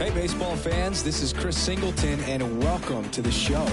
Hey, baseball fans, this is Chris Singleton, and welcome to the show.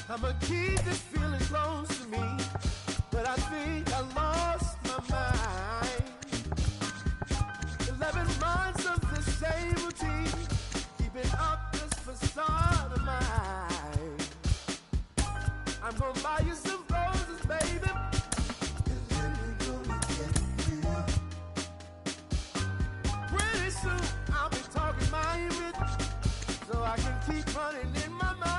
I'ma keep this feeling close to me, but I think I lost my mind. 11 months of the same routine, keeping up this facade of mine. I'm gonna buy you some roses, baby. And then we're gonna get here. Pretty soon I'll be talking my image, so I can keep running in my mind.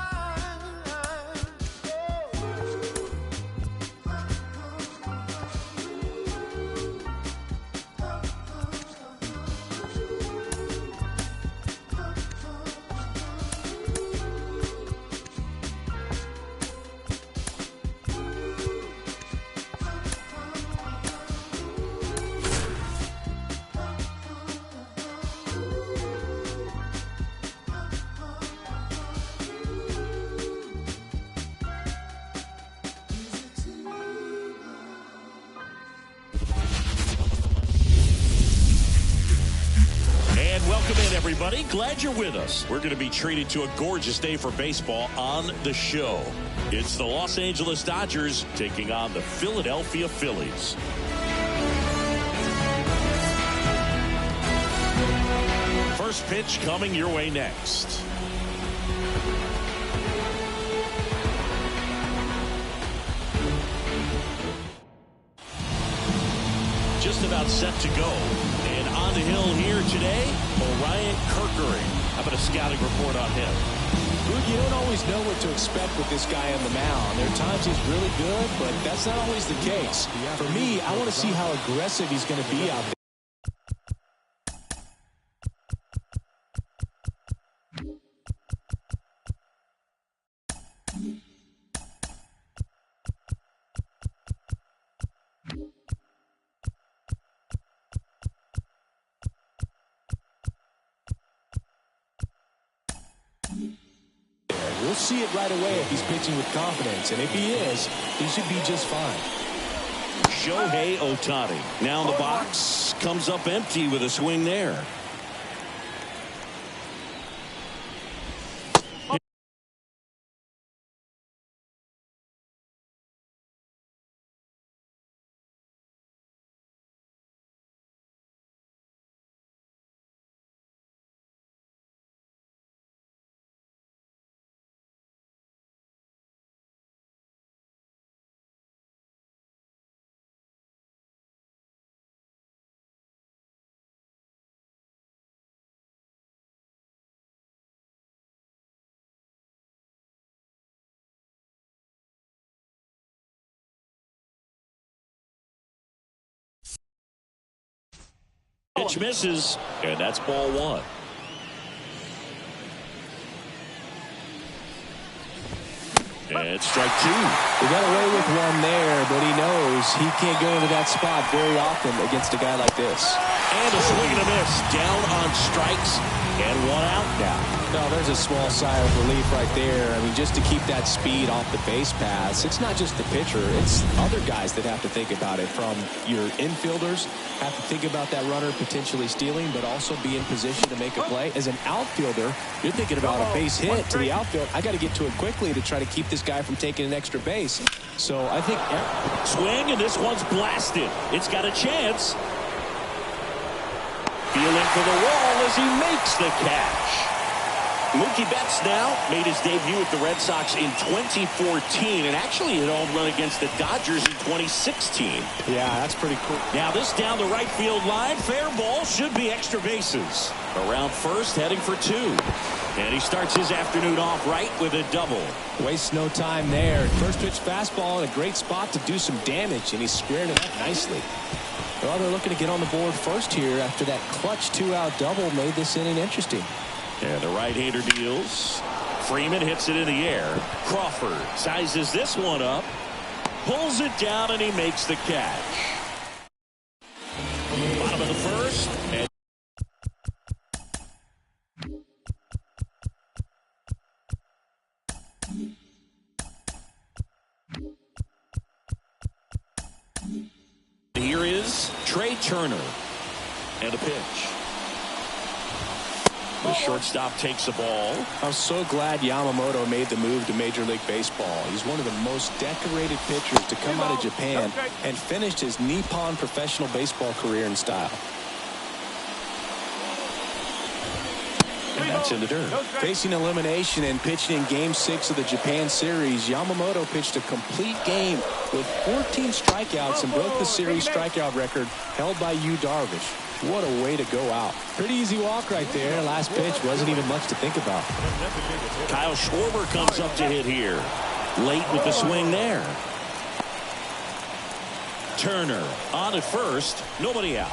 Welcome in, everybody. Glad you're with us. We're going to be treated to a gorgeous day for baseball on the show. It's the Los Angeles Dodgers taking on the Philadelphia Phillies. First pitch coming your way next. Just about set to go. And on the hill here today, Orion Kerkering. How about a scouting report on him? Dude, you don't always know what to expect with this guy on the mound. There are times he's really good, but that's not always the case. For me, I want to see how aggressive he's going to be out there. We'll see it right away if he's pitching with confidence, and if he is, he should be just fine. Shohei Ohtani now in the box, comes up empty with a swing there. Pitch misses, and that's ball one. And strike two. He got away with one there, but he knows he can't go into that spot very often against a guy like this. And a swing and a miss. Down on strikes and one out now. No, there's a small sigh of relief right there. I mean, just to keep that speed off the base paths, it's not just the pitcher. It's other guys that have to think about it. From your infielders have to think about that runner potentially stealing, but also be in position to make a play. As an outfielder, you're thinking about a base hit to the outfield. I got to get to it quickly to try to keep this guy from taking an extra base. So I think swing, and this one's blasted. It's got a chance. Feeling for the wall as he makes the catch. Mookie Betts now made his debut with the Red Sox in 2014 and actually hit a home run against the Dodgers in 2016. Yeah, that's pretty cool. Now this down the right field line. Fair ball. Should be extra bases. Around first, heading for 2. And he starts his afternoon off right with a double. Wastes no time there. First pitch fastball in a great spot to do some damage, and he's squaring it up nicely. Well, they're looking to get on the board first here after that clutch 2-out double made this inning interesting. And the right-hander deals. Freeman hits it in the air. Crawford sizes this one up. Pulls it down, and he makes the catch. Bottom of the first. And here is Trey Turner. And a pitch. The shortstop takes the ball. I'm so glad Yamamoto made the move to Major League Baseball. He's one of the most decorated pitchers to come out of Japan and finished his Nippon professional baseball career in style. And that's in the dirt. Facing elimination and pitching in Game 6 of the Japan series, Yamamoto pitched a complete game with 14 strikeouts and broke the series strikeout record held by Yu Darvish. What a way to go out. Pretty easy walk right there. Last pitch wasn't even much to think about. Kyle Schwarber comes up to hit here. Late with the swing there. Turner on at first. Nobody out.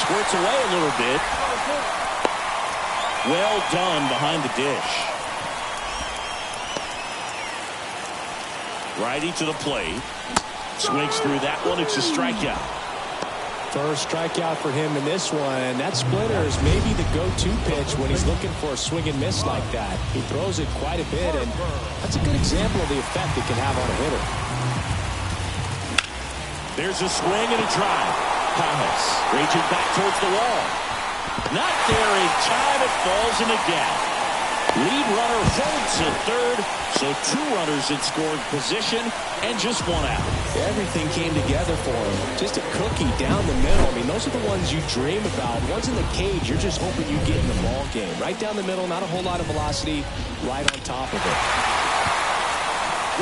Squirts away a little bit. Well done behind the dish. Righty to the plate. Swings through that one. It's a strikeout. First strikeout for him in this one. That splitter is maybe the go-to pitch when he's looking for a swing and miss like that. He throws it quite a bit, and that's a good example of the effect it can have on a hitter. There's a swing and a drive. Thomas reaching back towards the wall. Not there in time. It falls in the gap. Lead runner holds at third, so 2 runners in scoring position and just 1 out. Everything came together for him. Just a cookie down the middle. I mean, those are the ones you dream about. Ones in the cage, you're just hoping you get in the ball game. Right down the middle, not a whole lot of velocity, right on top of it.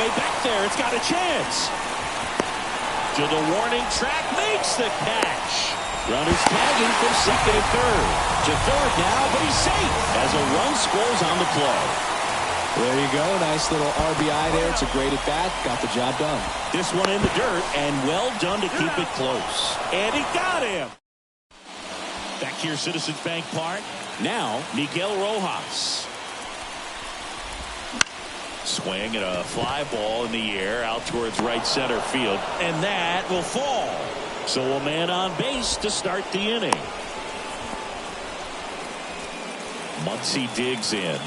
Way back there, it's got a chance. To the warning track, makes the catch. Runners tagging from second and third. To third now, but he's safe as a run scores on the play. There you go. Nice little RBI there. It's a great at-bat. Got the job done. This one in the dirt, and well done to keep it close. And he got him. Back here, Citizens Bank Park. Now, Miguel Rojas. Swing and a fly ball in the air out towards right center field. And that will fall. So a man on base to start the inning. Muncy digs in.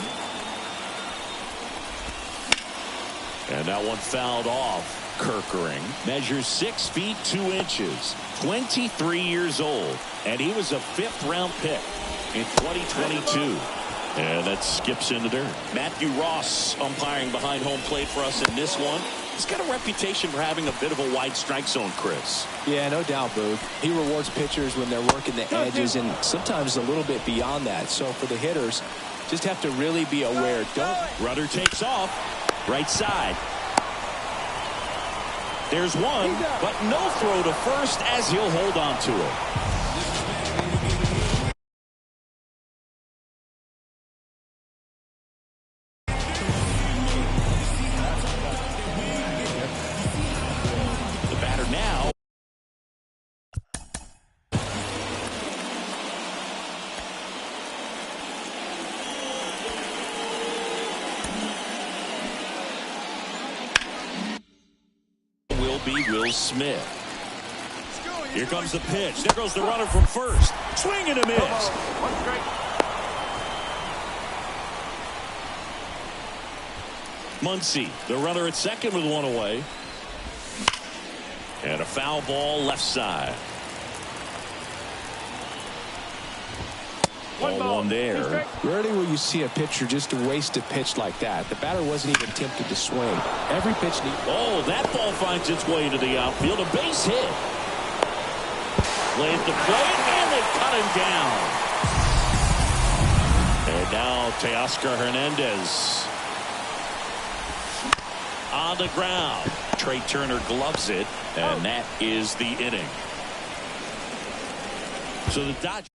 And that one fouled off. Kirkering measures 6 feet 2 inches. 23 years old. And he was a 5th-round pick in 2022. And that skips in the dirt. Matthew Ross umpiring behind home plate for us in this one. He's got a reputation for having a bit of a wide strike zone, Chris. Yeah, no doubt, Boog. He rewards pitchers when they're working the edges and sometimes a little bit beyond that. So for the hitters, just have to really be aware. Runner takes off. Right side. There's one, but no throw to first as he'll hold on to it. Will Smith. Here comes the pitch. There goes the runner from first. Swing and a miss. Muncy, the runner at second with 1 away. And a foul ball left side. 1 there. Rarely will you see a pitcher just waste a pitch like that. The batter wasn't even tempted to swing. Every pitch needs. Oh, that ball finds its way into the outfield. A base hit. Laid the plate, and they cut him down. And And now Teoscar Hernandez on the ground. Trey Turner gloves it, and that is the inning. So the Dodgers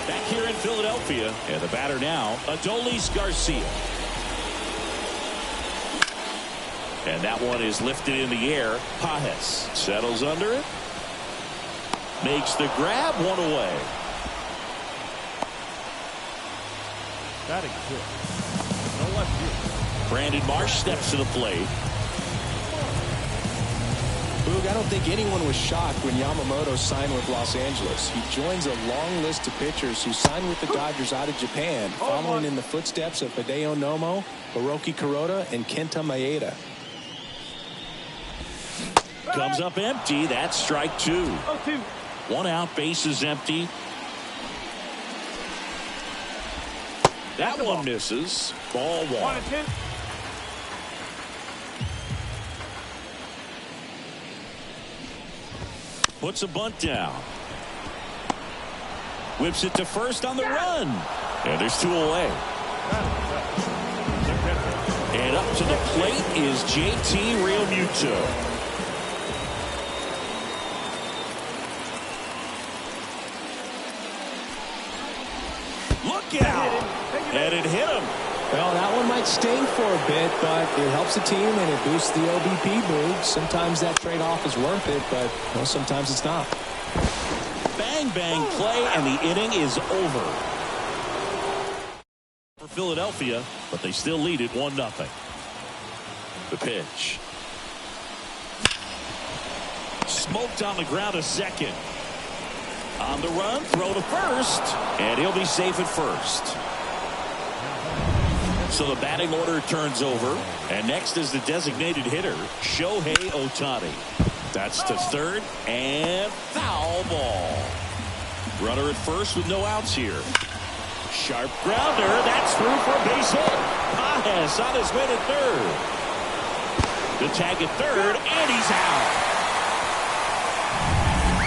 back here in Philadelphia, and the batter now, Adolis Garcia. And that one is lifted in the air. Pajes settles under it. Makes the grab, one away. Batting good. No left field. Brandon Marsh steps to the plate. Boog, I don't think anyone was shocked when Yamamoto signed with Los Angeles. He joins a long list of pitchers who signed with the Dodgers out of Japan, following in the footsteps of Hideo Nomo, Hiroki Kuroda, and Kenta Maeda. Comes up empty. That's strike two. 0-2. One out, base is empty. That one misses. Ball one. 1-10. Puts a bunt down. Whips it to first on the run. And there's two away. And up to the plate is JT Realmuto. Look out. And it hit him. Well, that one might sting for a bit, but it helps the team and it boosts the OBP, Boog. Sometimes that trade-off is worth it, but well, sometimes it's not. Bang, bang play, and the inning is over. For Philadelphia, but they still lead it 1-0. The pitch. Smoked on the ground a second. On the run, throw to first, and he'll be safe at first. So the batting order turns over, and next is the designated hitter, Shohei Ohtani. That's to third, and foul ball. Runner at first with no outs here. Sharp grounder, that's through for a base hit. Pajes on his way to third. The tag at third, and he's out.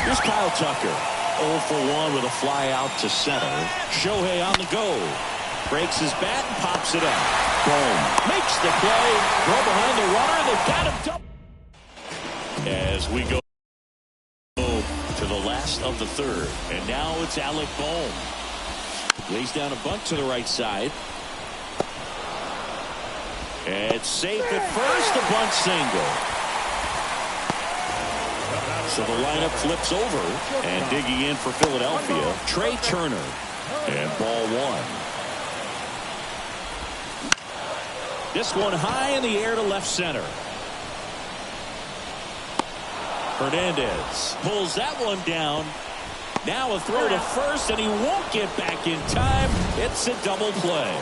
Here's Kyle Tucker. 0 for 1 with a fly out to center. Shohei on the go. Breaks his bat and pops it up. Boom. Makes the play. Throw behind the runner. They've got him double. As we go to the last of the third. And now it's Alec Bohm. Lays down a bunt to the right side. It's safe at first. A bunt single. So the lineup flips over. And digging in for Philadelphia, Trey Turner. And ball one. This one high in the air to left center. Hernandez pulls that one down. Now a throw to first, and he won't get back in time. It's a double play.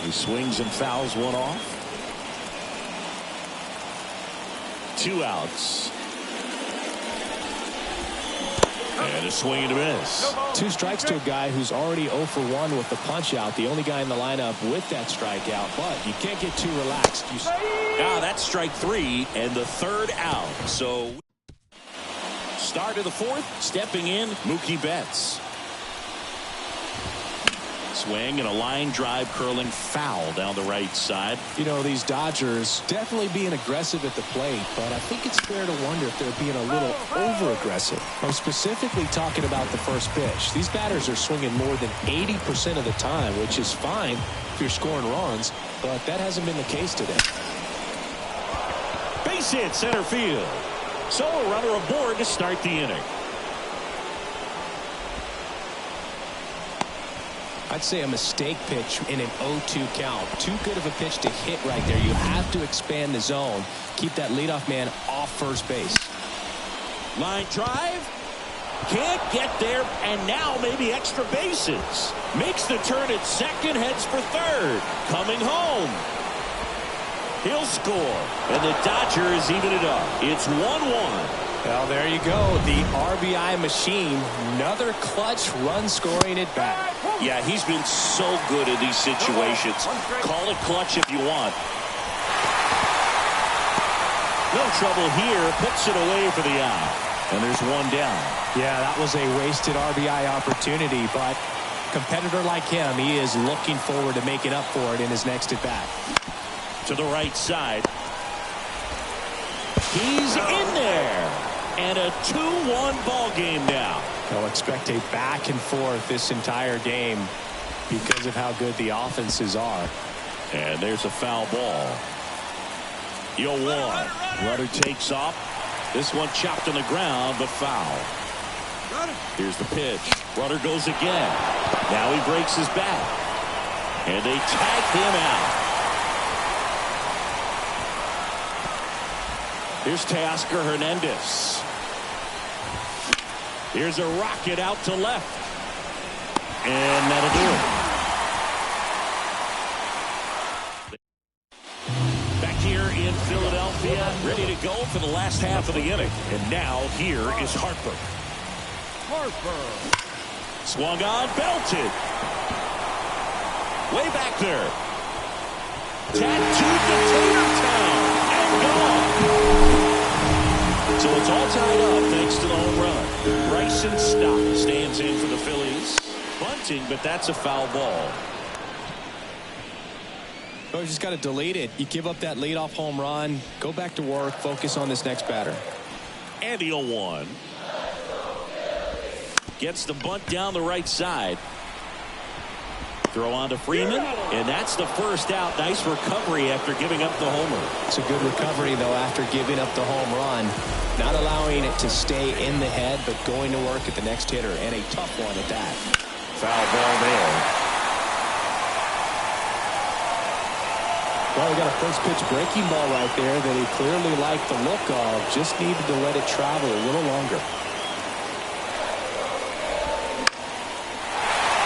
He swings and fouls one off. 2 outs. And a swing and a miss. 2 strikes to a guy who's already 0 for 1 with the punch out. The only guy in the lineup with that strikeout, but you can't get too relaxed. That's strike 3 and the third out. So start of the fourth, stepping in, Mookie Betts. Swing and a line drive curling foul down the right side. You know, these Dodgers definitely being aggressive at the plate, but I think it's fair to wonder if they're being a little over-aggressive. I'm specifically talking about the first pitch. These batters are swinging more than 80% of the time, which is fine if you're scoring runs, but that hasn't been the case today. Base hit center field. So a runner aboard to start the inning. I'd say a mistake pitch in an 0-2 count. Too good of a pitch to hit right there. You have to expand the zone. Keep that leadoff man off first base. Line drive. Can't get there, and now maybe extra bases. Makes the turn at second, heads for third. Coming home. He'll score, and the Dodgers even it up. It's 1-1. Well, there you go. The RBI machine. Another clutch run scoring at bat. Yeah, he's been so good in these situations. Call it clutch if you want. No trouble here. Puts it away for the out. And there's one down. Yeah, that was a wasted RBI opportunity, but competitor like him, he is looking forward to making up for it in his next at-bat. To the right side. He's in there. And a 2-1 ball game now. They'll expect a back and forth this entire game because of how good the offenses are. And there's a foul ball. 0-1. Runner takes off. This one chopped on the ground, but foul. Here's the pitch. Runner goes again. Now he breaks his back. And they tag him out. Here's Teoscar Hernandez. Here's a rocket out to left. And that'll do it. Back here in Philadelphia, ready to go for the last half of the inning. And now here is Harper. Swung on, belted. Way back there. Tattooed to Tatertown and gone. So it's all tied up thanks to the home run. Bryson Stott stands in for the Phillies. Bunting, but that's a foul ball. Oh, you just got to delete it. You give up that leadoff home run. Go back to work. Focus on this next batter. And the 0-1. Gets the bunt down the right side. Throw on to Freeman, and that's the first out. Nice recovery after giving up the homer. It's a good recovery, though, after giving up the home run. Not allowing it to stay in the head, but going to work at the next hitter, and a tough one at that. Foul ball there. Well, we got a first pitch breaking ball right there that he clearly liked the look of. Just needed to let it travel a little longer.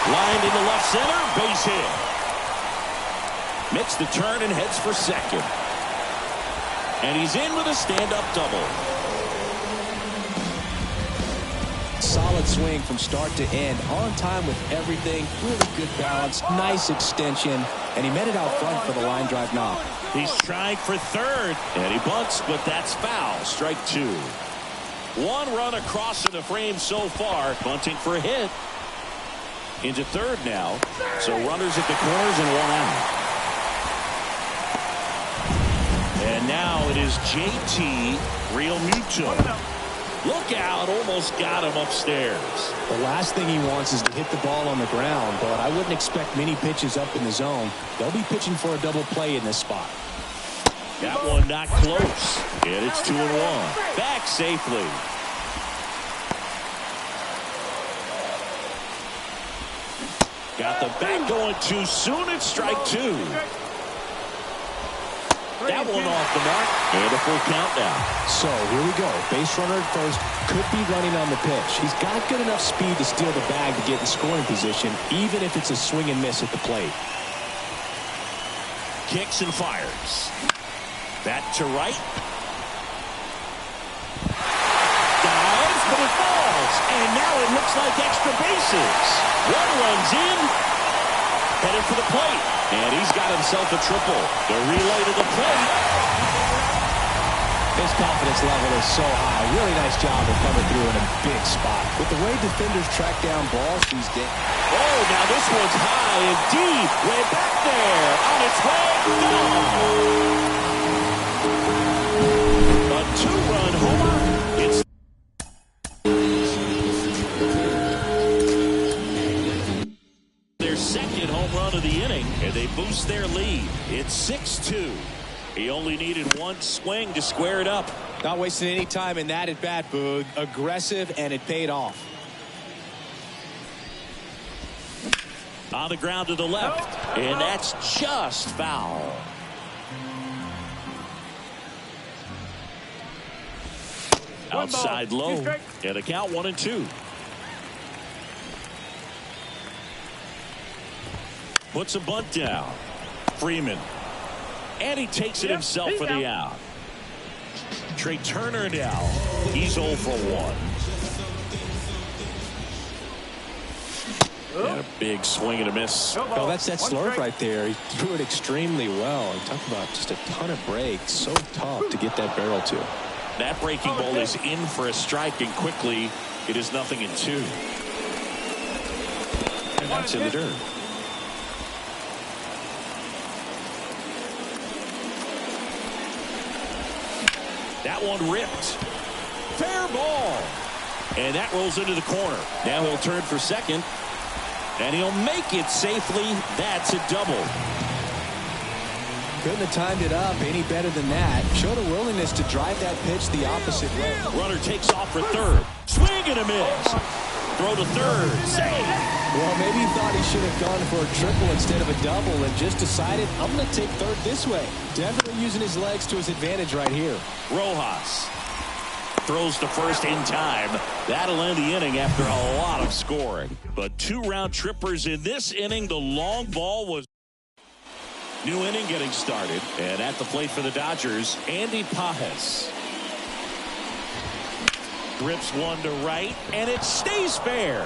Lined into left center, base hit. Makes the turn and heads for second. And he's in with a stand-up double. Solid swing from start to end. On time with everything. Really good balance. Nice extension. And he met it out front for the line drive knock. He's trying for third. And he bunts, but that's foul. Strike two. One run across in the frame so far. Bunting for a hit. Into third now. So runners at the corners and one out. And now it is JT Realmuto. Look out. Almost got him upstairs. The last thing he wants is to hit the ball on the ground, but I wouldn't expect many pitches up in the zone. They'll be pitching for a double play in this spot. That one not close. And it's 2-1. Back safely. Got the bat going too soon. It's strike two. That one off the mark. And a full count now. So here we go. Base runner at first. Could be running on the pitch. He's got good enough speed to steal the bag to get in scoring position, even if it's a swing and miss at the plate. Kicks and fires. That to right. Dives, but it falls. And now it looks like extra bases. One runs in. Headed for the plate. And he's got himself a triple. The relay to the plate. His confidence level is so high. Really nice job of coming through in a big spot. With the way defenders track down balls these days. Oh, now this one's high and deep. Way back there. On its way. Gone. A two-run homer. It's their second home run of the inning, and they boost their lead. It's 6-2. He only needed one swing to square it up. Not wasting any time in that at bat, Boog. Aggressive, and it paid off. On the ground to the left, and that's just foul. Outside low, and a count 1-2. Puts a bunt down. Freeman. And he takes it himself for the out. Trey Turner now. He's 0 for 1. And a big swing and a miss. Oh, that's that slurve right there. He threw it extremely well. And talk about just a ton of breaks. So tough to get that barrel to. That breaking ball is in for a strike, and quickly it is 0-2. And that's in the dirt. That one ripped. Fair ball. And that rolls into the corner. Now he'll turn for second. And he'll make it safely. That's a double. Couldn't have timed it up any better than that. Showed a willingness to drive that pitch the opposite way. Runner takes off for third. Swing and a miss. Throw to third. Save. Well, maybe he thought he should have gone for a triple instead of a double and just decided, I'm going to take third this way. Definitely using his legs to his advantage right here. Rojas throws to first in time. That'll end the inning after a lot of scoring. But 2 round trippers in this inning. The long ball was... New inning getting started. And at the plate for the Dodgers, Andy Pages. Rips one to right, and it stays fair.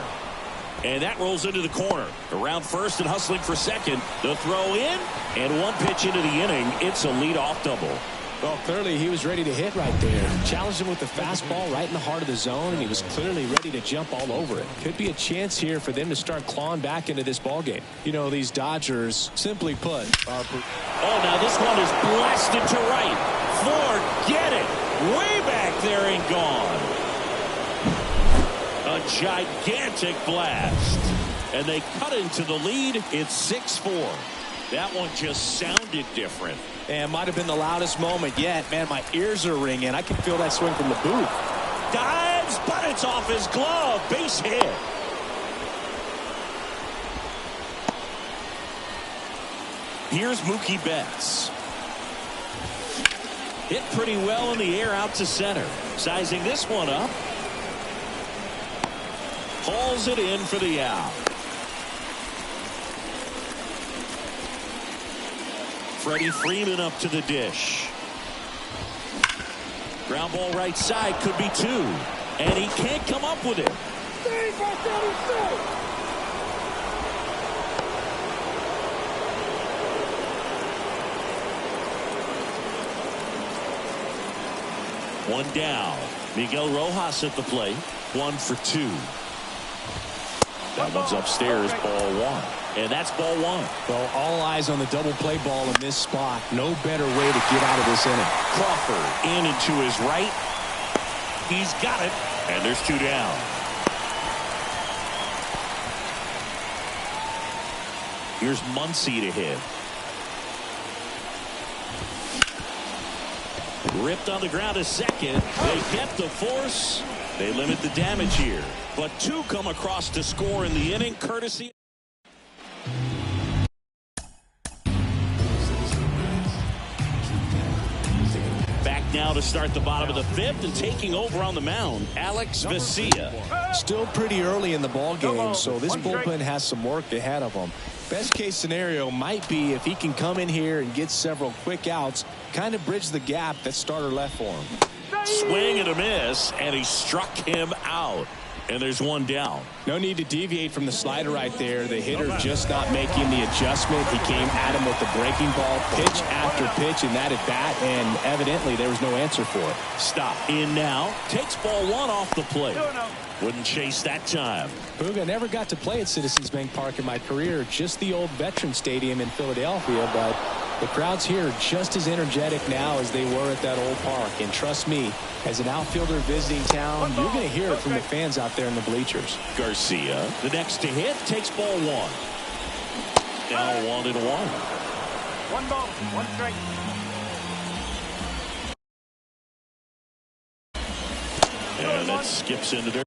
And that rolls into the corner. Around first and hustling for second. The throw in, and one pitch into the inning. It's a leadoff double. Well, clearly he was ready to hit right there. Challenged him with the fastball right in the heart of the zone, and he was clearly ready to jump all over it. Could be a chance here for them to start clawing back into this ballgame. You know, these Dodgers, simply put, are... Oh, now this one is blasted to right. Forget it. Way back there and gone. A gigantic blast. And they cut into the lead. It's 6-4. That one just sounded different. And might have been the loudest moment yet. Man, my ears are ringing. I can feel that swing from the booth. Dives, but it's off his glove. Base hit. Here's Mookie Betts. Hit pretty well in the air out to center. Sizing this one up. Hauls it in for the out. Freddie Freeman up to the dish. Ground ball right side, could be 2. And he can't come up with it. One down. Miguel Rojas at the plate. 1 for 2. That one's upstairs, ball 1. And that's ball 1. Well, all eyes on the double play ball in this spot. No better way to get out of this inning. Crawford in and to his right. He's got it. And there's 2 down. Here's Muncy to hit. Ripped on the ground to second. They get the force. They limit the damage here. But 2 come across to score in the inning, courtesy. Back now to start the bottom of the 5th, and taking over on the mound, Alex Vesia. Still pretty early in the ball game, so this bullpen has some work ahead of them. Best case scenario might be if he can come in here and get several quick outs, kind of bridge the gap that starter left for him. Swing and a miss, and he struck him out. And there's 1 down. No need to deviate from the slider right there. The hitter just not making the adjustment. He came at him with the breaking ball, pitch after pitch, and that at bat, and evidently there was no answer for it. Stop. In now. Takes ball 1 off the plate. Wouldn't chase that time. Booga, never got to play at Citizens Bank Park in my career, just the old Veteran Stadium in Philadelphia, but the crowds here are just as energetic now as they were at that old park. And trust me, as an outfielder visiting town, you're going to hear it from the fans out there in the bleachers. Garcia, the next to hit, takes ball 1. Now 1-1. 1 ball, 1 strike. And that skips into there.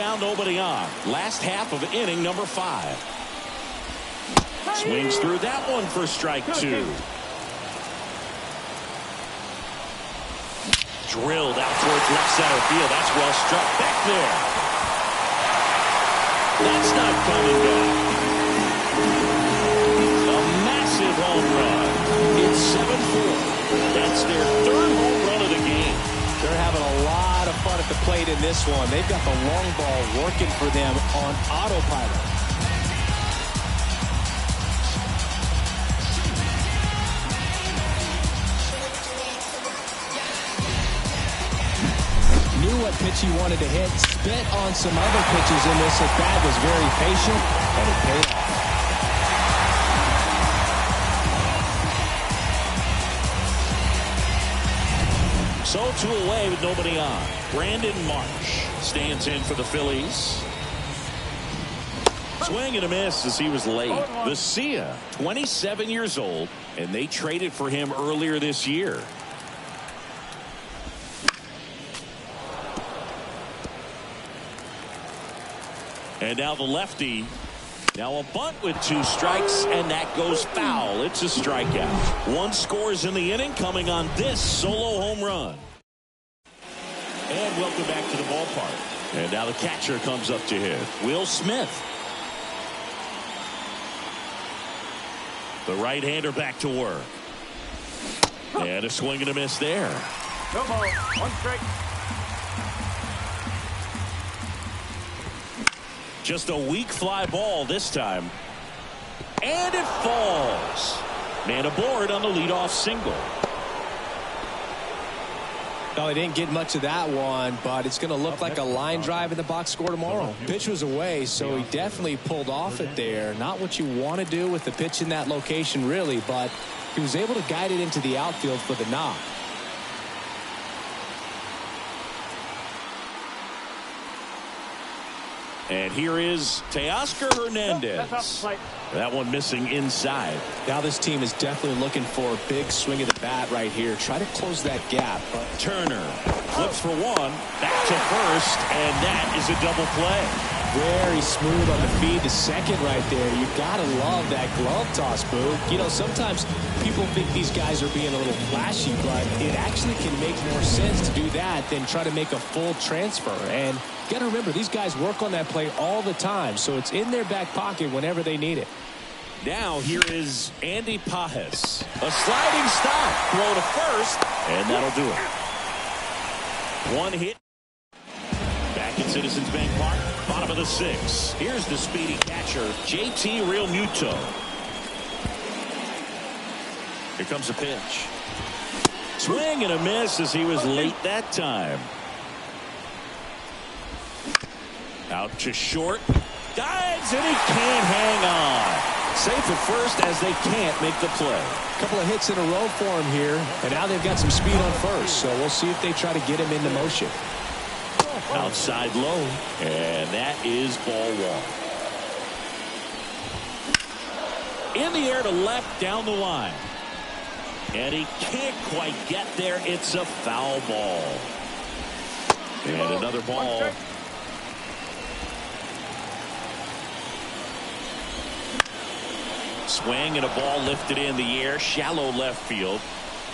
down, nobody on. Last half of inning number 5. Swings through that one for strike 2. Drilled out towards left center field. That's well struck back there. That's not coming back. A massive home run. It's 7-4. That's their 3rd home run of the game. They're having a lot of fun at the plate in this one. They've got the long ball working for them on autopilot. Knew what pitch he wanted to hit, spit on some other pitches in this at bat, was very patient, and it paid off. So 2 away with nobody on. Brandon Marsh stands in for the Phillies. Swing and a miss as he was late. Vesia, 27 years old, and they traded for him earlier this year. And now the lefty. Now a bunt with 2 strikes, and that goes foul. It's a strikeout. 1 scores in the inning, coming on this solo home run. And welcome back to the ballpark. And now the catcher comes up to hit. Will Smith. The right-hander back to work. And a swing and a miss there. No ball. 1 strike. Just a weak fly ball this time. And it falls. Man aboard on the leadoff single. No, he didn't get much of that one, but it's going to look like a line drive in the box score tomorrow. Pitch was away, so he definitely pulled off it there. Not what you want to do with the pitch in that location, really, but he was able to guide it into the outfield for the knock. And here is Teoscar Hernandez. That one missing inside. Now this team is definitely looking for a big swing of the bat right here. Try to close that gap. But Turner flips for 1. Back to first, and that is a double play. Very smooth on the feed to second right there. You gotta love that glove toss, Boo. You know, sometimes people think these guys are being a little flashy, but it actually can make more sense to do that than try to make a full transfer. And you gotta remember, these guys work on that play all the time, so it's in their back pocket whenever they need it. Now here is Andy Pajes. A sliding stop. Throw to first, and that'll do it. 1 hit. Back at Citizens Bank Park. Bottom of the 6th. Here's the speedy catcher, JT Realmuto. Here comes a pitch. Swing and a miss as he was late that time. Out to short. Dives, and he can't hang on. Safe at first as they can't make the play. A couple of hits in a row for him here, and now they've got some speed on first, so we'll see if they try to get him into motion. Outside low, and that is ball 1. In the air to left down the line. And he can't quite get there. It's a foul ball. And another ball. Swing and a ball lifted in the air, shallow left field.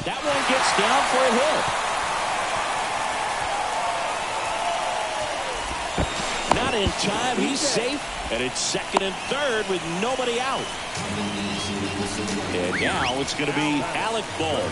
That one gets down for a hit. Not in time, he's safe, and it's 2nd and 3rd with nobody out. And now it's going to be Alec Bohm.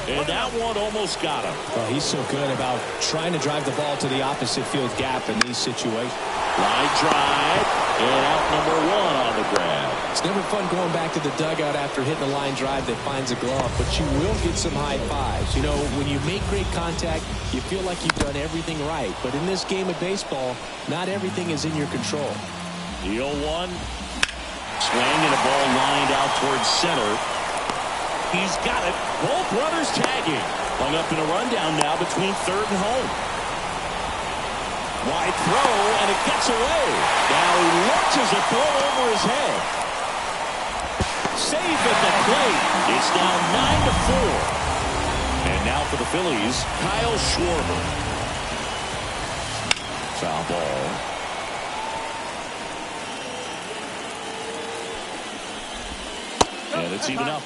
And that one almost got him. Well, he's so good about trying to drive the ball to the opposite field gap in these situations. Line drive, and out number 1 on the grab. It's never fun going back to the dugout after hitting a line drive that finds a glove, but you will get some high fives. You know, when you make great contact, you feel like you've done everything right. But in this game of baseball, not everything is in your control. The 0-1. Swing and a ball lined out towards center. He's got it. Both runners tagging. Hung up in a rundown now between 3rd and home. Wide throw, and it gets away. Now he launches a throw over his head. Safe at the plate. It's now 9-4. And now for the Phillies, Kyle Schwarber. foul ball. And it's even up.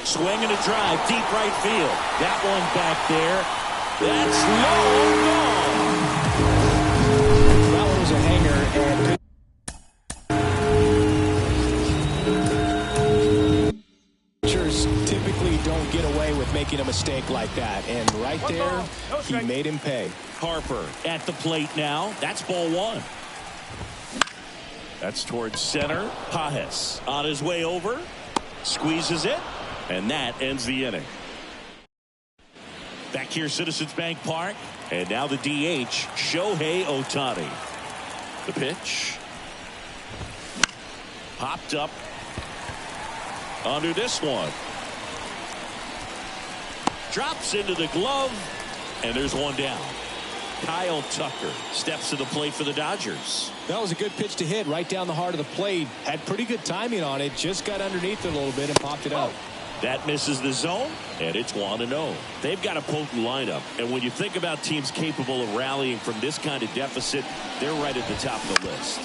Swing and a drive, deep right field. That one back there. That's low, gone. That one was a hanger, and pitchers typically don't get away with making a mistake like that. And right there, he made him pay. Harper at the plate now. That's ball one. That's towards center. Pajes on his way over. Squeezes it. And that ends the inning. Back here, Citizens Bank Park. And now the DH, Shohei Ohtani. The pitch. Popped up under this one. Drops into the glove. And there's one down. Kyle Tucker steps to the plate for the Dodgers. That was a good pitch to hit right down the heart of the plate. Had pretty good timing on it. Just got underneath it a little bit and popped it up. That misses the zone, and it's 1-0. They've got a potent lineup, and when you think about teams capable of rallying from this kind of deficit, they're right at the top of the list.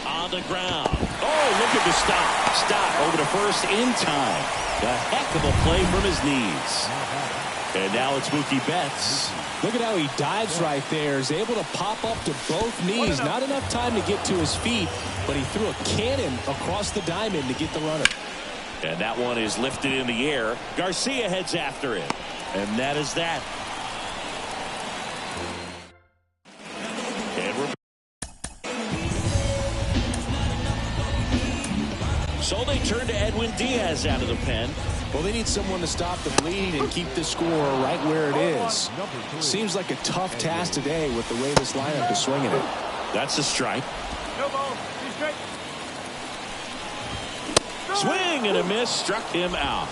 On the ground. Oh, look at the stop. Stop over to first in time. A heck of a play from his knees. And now it's Mookie Betts. Look at how he dives right there. Is able to pop up to both knees. Not enough time to get to his feet, but he threw a cannon across the diamond to get the runner. And that one is lifted in the air. Garcia heads after it. And that is that. And so they turn to Edwin Diaz out of the pen. Well, they need someone to stop the bleed and keep the score right where it is. Seems like a tough task today with the way this lineup is swinging it. That's a strike. No ball. He's straight. Swing and a miss, struck him out.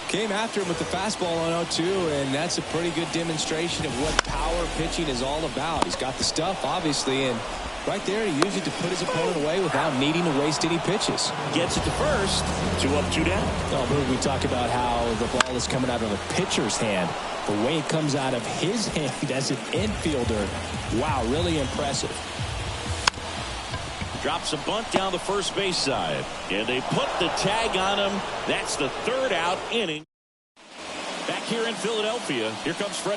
Came after him with the fastball on 0-2, and that's a pretty good demonstration of what power pitching is all about. He's got the stuff, obviously, and right there he used it to put his opponent away without needing to waste any pitches. Gets it to first. 2 up, 2 down. Oh, we talk about how the ball is coming out of the pitcher's hand. The way it comes out of his hand as an infielder, wow, really impressive. Drops a bunt down the first base side. And they put the tag on him. That's the third out inning. Back here in Philadelphia, here comes Freddie.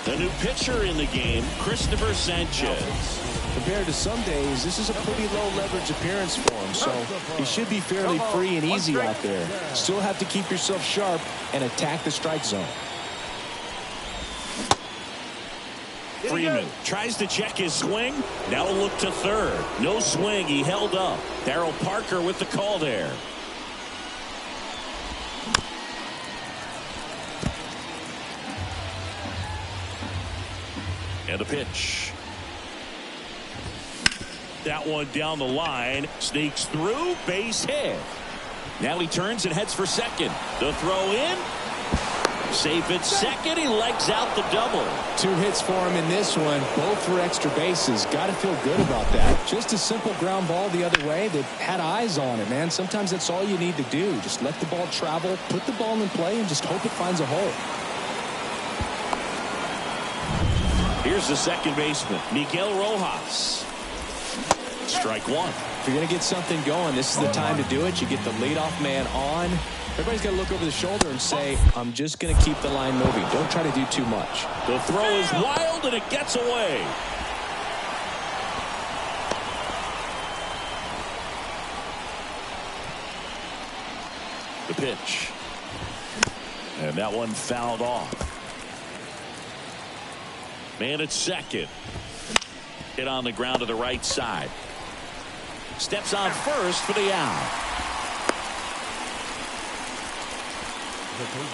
The new pitcher in the game, Christopher Sanchez. Compared to some days, this is a pretty low leverage appearance for him, so he should be fairly free and easy out there. Still have to keep yourself sharp and attack the strike zone. Freeman tries to check his swing. Now a look to third. No swing. He held up. Darryl Parker with the call there. And a pitch. That one down the line. Sneaks through. Base hit. Now he turns and heads for second. The throw in. Safe at second. He legs out the double. 2 hits for him in this one. Both for extra bases. Got to feel good about that. Just a simple ground ball the other way that had eyes on it, man. Sometimes that's all you need to do. Just let the ball travel, put the ball in play, and just hope it finds a hole. Here's the second baseman, Miguel Rojas. Strike one. If you're going to get something going, this is the time to do it. You get the leadoff man on. Everybody's got to look over the shoulder and say, I'm just going to keep the line moving. Don't try to do too much. The throw is wild, and it gets away. The pitch. And that one fouled off. Man at second. Hit on the ground to the right side. Steps on first for the out.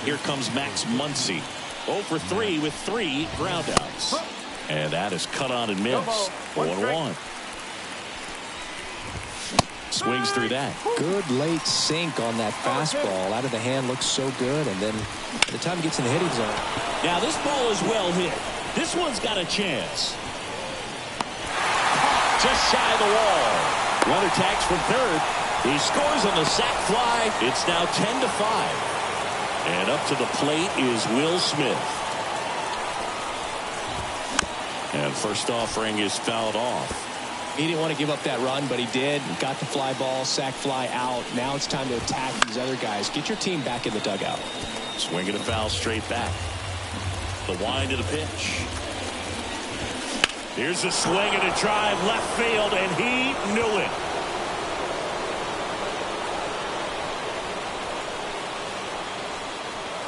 Here comes Max Muncy. 0 for 3 with 3 groundouts. And that is cut on and missed. 1-1. Swings through that. Good late sink on that fastball. Out of the hand looks so good. And then by the time it gets in the hitting zone. Now this ball is well hit. This one's got a chance. just shy of the wall. Runner tags from third. He scores on the sac fly. It's now 10-5. And up to the plate is Will Smith. And first offering is fouled off. He didn't want to give up that run, but he did. Got the fly ball, sac fly out. Now it's time to attack these other guys. Get your team back in the dugout. Swing and a foul straight back. The wind of the pitch. Here's a swing and a drive left field, and he knew it.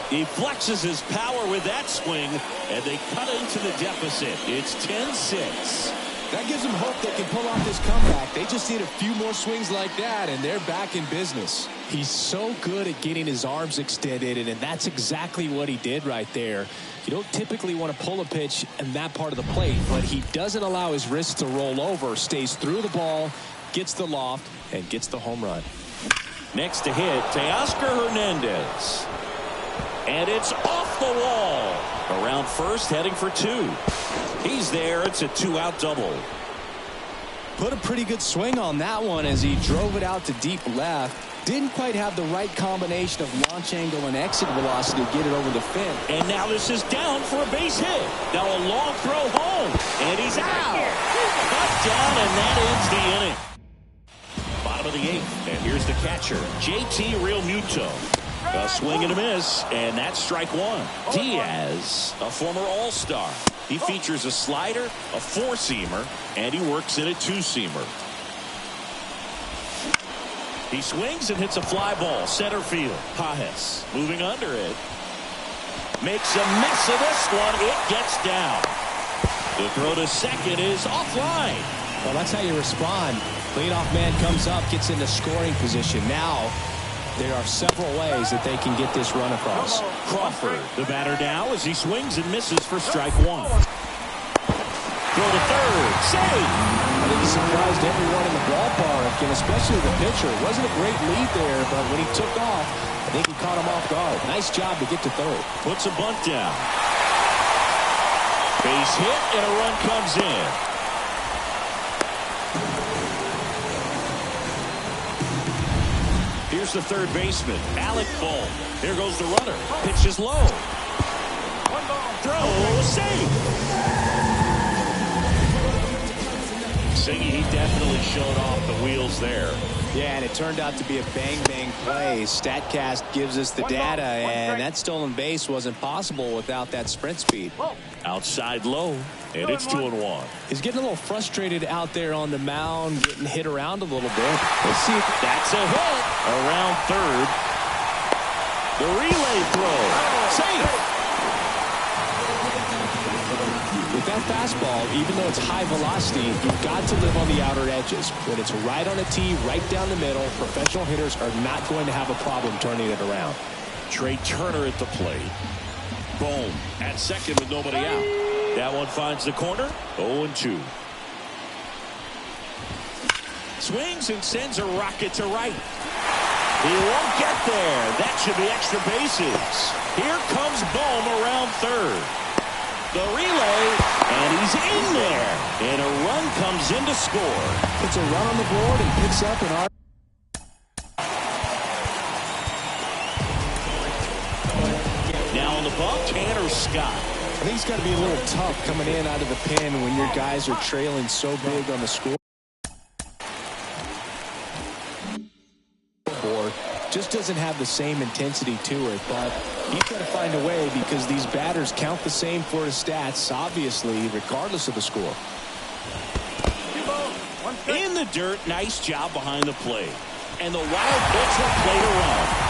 He flexes his power with that swing, and they cut into the deficit. It's 10-6. That gives them hope they can pull off this comeback. They just need a few more swings like that, and they're back in business. He's so good at getting his arms extended, and that's exactly what he did right there. You don't typically want to pull a pitch in that part of the plate, but he doesn't allow his wrists to roll over, stays through the ball, gets the loft, and gets the home run. Next to hit, Teoscar Hernandez. And it's off the wall. Around first, heading for two. He's there. It's a two-out double. Put a pretty good swing on that one as he drove it out to deep left. Didn't quite have the right combination of launch angle and exit velocity to get it over the fence. And now this is down for a base hit. Now a long throw home. And he's out. Touchdown, and that ends the inning. Bottom of the eighth. And here's the catcher, JT Realmuto. A swing and a miss, and that's strike one. Diaz, a former All-Star. He features a slider, a four-seamer, and he works in a two-seamer. He swings and hits a fly ball, center field. Pajes moving under it. Makes a mess of this one. It gets down. The throw to second is offline. Well, that's how you respond. Leadoff man comes up, gets into scoring position. Now, there are several ways that they can get this run across. Crawford, the batter now, as he swings and misses for strike one. Throw to third. Save. I think he surprised everyone in the ballpark, and especially the pitcher. It wasn't a great lead there, but when he took off, I think he caught him off guard. Nice job to get to third. Puts a bunt down. Base hit, and a run comes in. Here's the third baseman, Alec Bohm. Here goes the runner. Pitch is low. Throw, save. Singy, he definitely showed off the wheels there. Yeah, and it turned out to be a bang-bang play. StatCast gives us the data, and that stolen base wasn't possible without that sprint speed. Outside low, and it's 2-1. He's getting a little frustrated out there on the mound, getting hit around a little bit. Let's see. That's a hit. Around third. The relay throw. Safe. With that fastball, even though it's high velocity, you've got to live on the outer edges. When it's right on a tee, right down the middle, professional hitters are not going to have a problem turning it around. Trey Turner at the plate. Bohm at second with nobody out. That one finds the corner. 0-2. Swings and sends a rocket to right. He won't get there. That should be extra bases. Here comes Bohm around third. The relay, and he's in there. And a run comes in to score. Puts a run on the board and picks up an R. Now on the bump, Tanner Scott. I think it's got to be a little tough coming in out of the pen when your guys are trailing so big on the scoreboard. Just doesn't have the same intensity to it, but he's got to find a way because these batters count the same for his stats, obviously, regardless of the score. In the dirt, nice job behind the plate. And the wild pitch will play to run.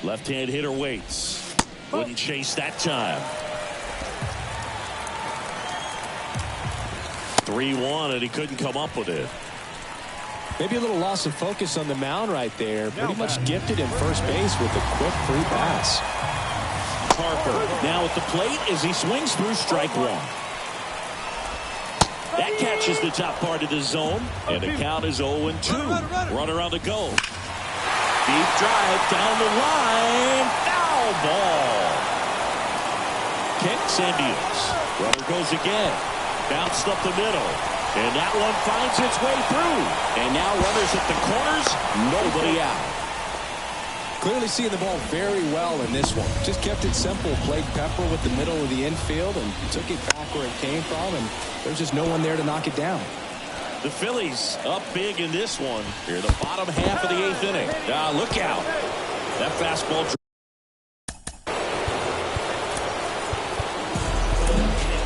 Left-hand hitter waits. Wouldn't chase that time. 3-1, and he couldn't come up with it. Maybe a little loss of focus on the mound right there. Pretty much gifted in first base with a quick free pass. Harper now at the plate as he swings through strike one. That catches the top part of the zone, and the count is 0-2. Runner on the go. Deep drive down the line. Foul ball. Kicks and deals. Runner goes again. Bounced up the middle. And that one finds its way through. And now runners at the corners. Nobody out. Clearly seeing the ball very well in this one. Just kept it simple. Played pepper with the middle of the infield and took it back where it came from. And there's just no one there to knock it down. The Phillies up big in this one. Here in the bottom half of the 8th inning. Look out. That fastball.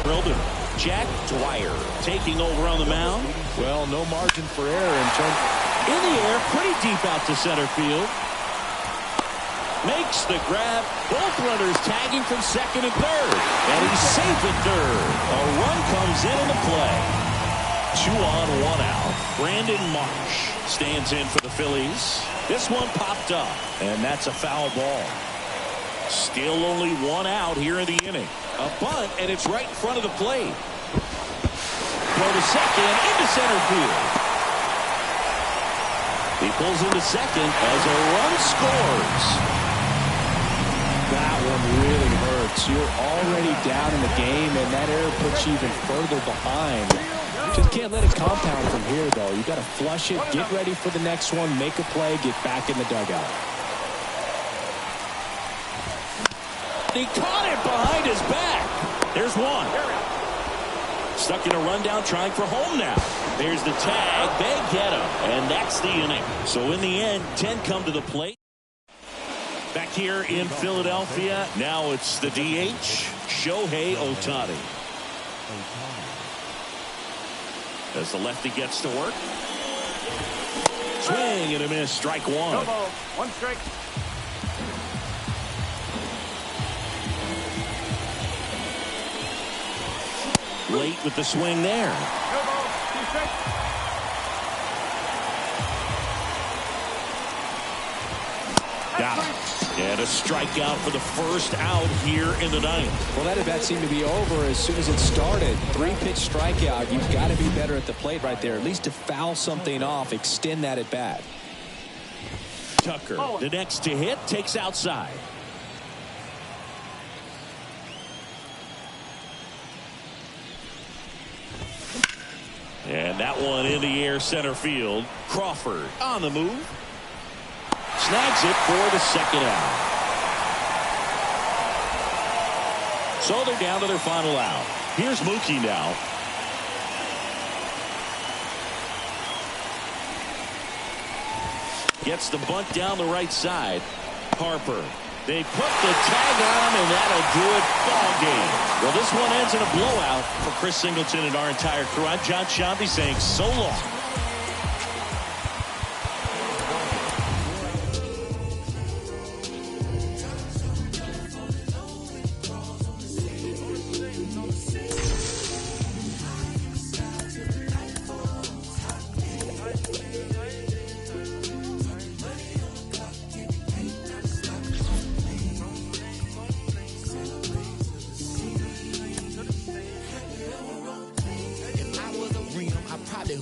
Drilled him. Jack Dwyer taking over on the mound. Well, no margin for error in terms. In the air, pretty deep out to center field. Makes the grab. Both runners tagging from second and third. And he's safe at third. A run comes in the play. 2 on, 1 out. Brandon Marsh stands in for the Phillies. This one popped up, and that's a foul ball. Still only 1 out here in the inning. A bunt, and it's right in front of the plate. Throw to second, into center field. He pulls into second as a run scores. That one really hurts. You're already down in the game, and that error puts you even further behind. Just can't let it compound from here, though. You got to flush it, get ready for the next one, make a play, get back in the dugout. He caught it behind his back. There's one. Stuck in a rundown, trying for home now. There's the tag. They get him, and that's the inning. So in the end, 10 come to the plate. Back here in Philadelphia, now it's the DH, Shohei Ohtani. As the lefty gets to work. Swing and a miss, strike one. No ball, 1 strike. Late with the swing there. No ball, 2 strikes. Got it. And a strikeout for the first out here in the 9th. Well, that at bat seemed to be over as soon as it started. 3-pitch strikeout. You've got to be better at the plate right there, at least to foul something off, extend that at bat. Tucker, the next to hit, takes outside. And that one in the air, center field. Crawford on the move. Snags it for the second out. So they're down to their final out. Here's Mookie now. Gets the bunt down the right side. Harper. They put the tag on, and that'll do it. Ball game. Well, this one ends in a blowout for Chris Singleton and our entire crew. I'm John Shambi saying so long.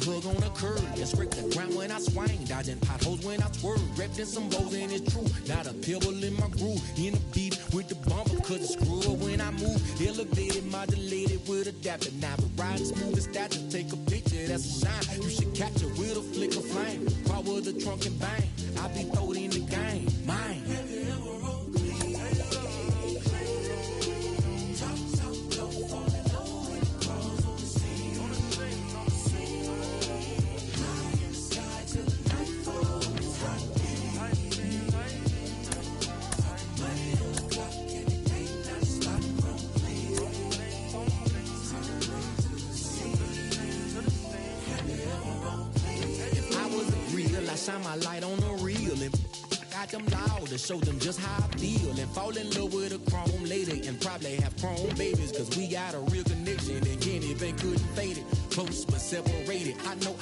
Hug on the curb and scrape the ground when I swing, dodging potholes when I swerve, wrapped in some bows and it's true. Not a pebble in my groove, in the beat with the bumper, cause it's screw up when I move. Elevated, modulated with adaptive. Now but riding smooth as that to take a picture, that's a shine. You should capture with a flick of flame. Power the trunk and bang. I be throwed in the game, mine. Shine my light on the real and got them loud to show them just how I feel and fall in love with a chrome lady and probably have chrome babies cause we got a real connection and anything couldn't fade it. Close but separated. I know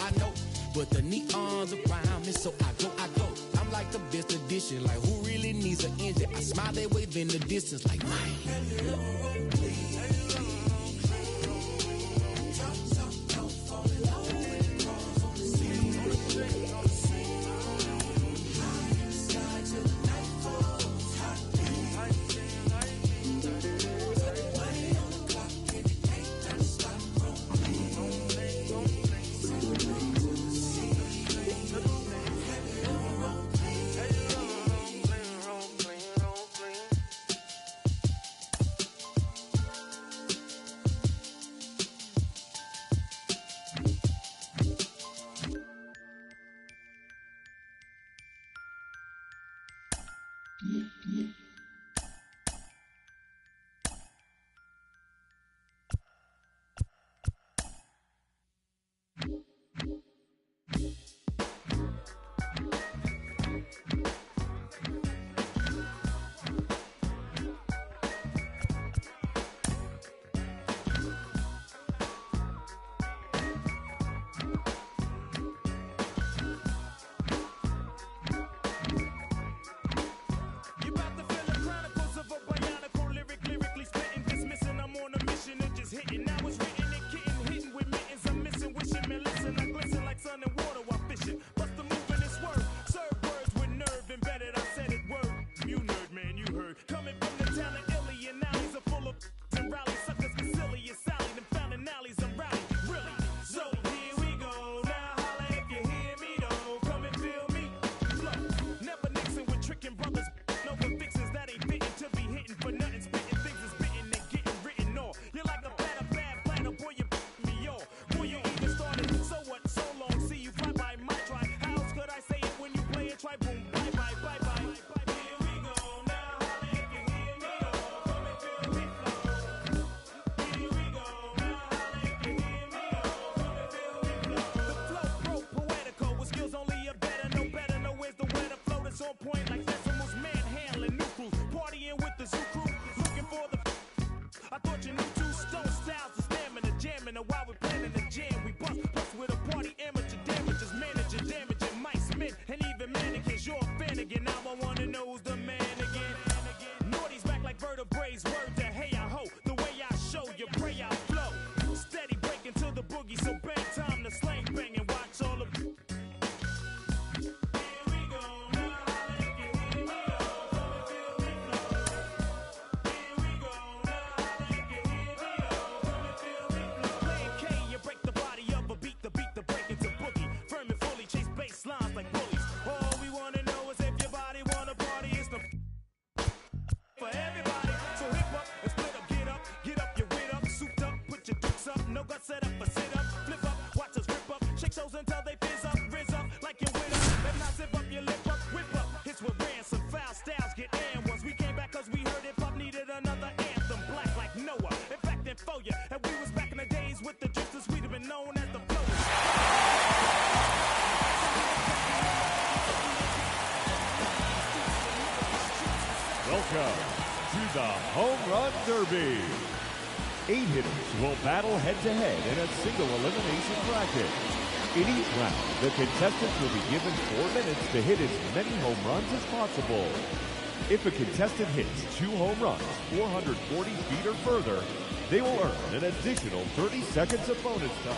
but the neons around me, so I go. I'm like the best edition, like who really needs an engine? I smile, they wave in the distance, like man. Welcome to the Home Run Derby. 8 hitters will battle head-to-head in a single elimination bracket. In each round, the contestants will be given 4 minutes to hit as many home runs as possible. If a contestant hits 2 home runs 440 feet or further, they will earn an additional 30 seconds of bonus time.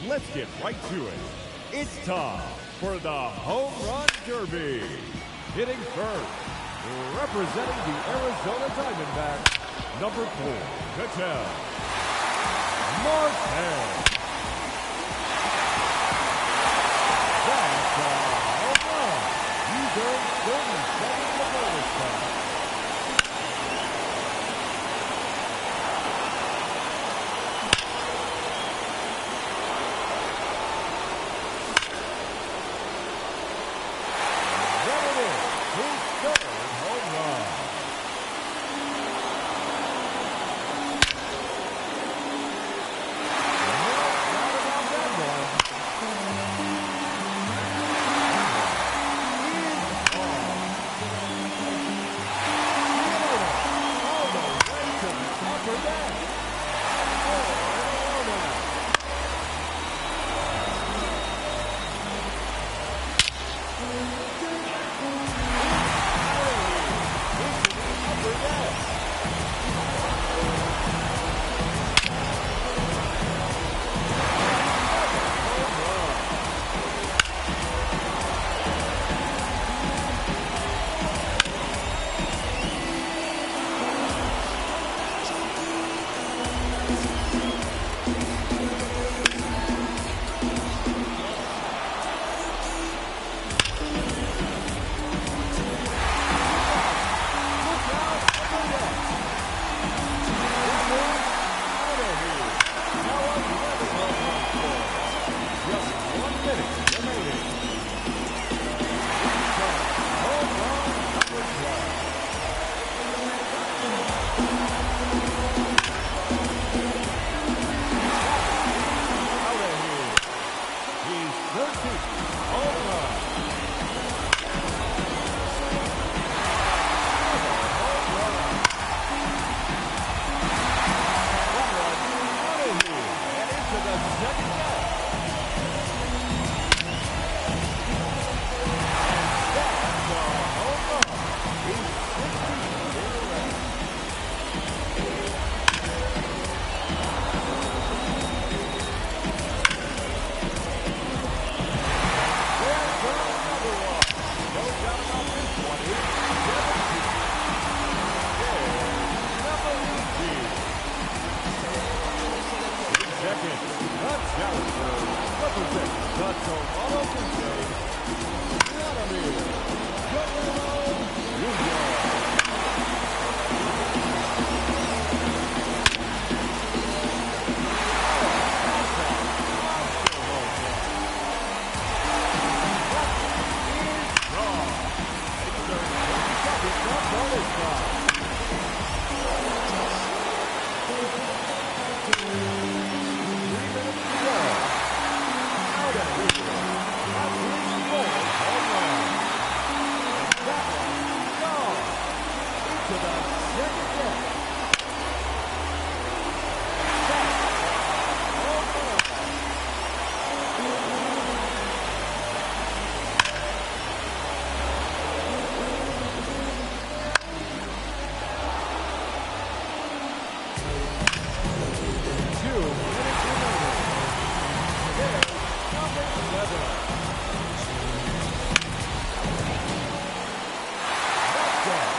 Let's get right to it. It's time for the Home Run Derby. Hitting first, representing the Arizona Diamondbacks, number 4, Cattell Marquez. That's a home run. He's earned 30 seconds of bonus time. minutes remaining. There's number 7. Touchdown.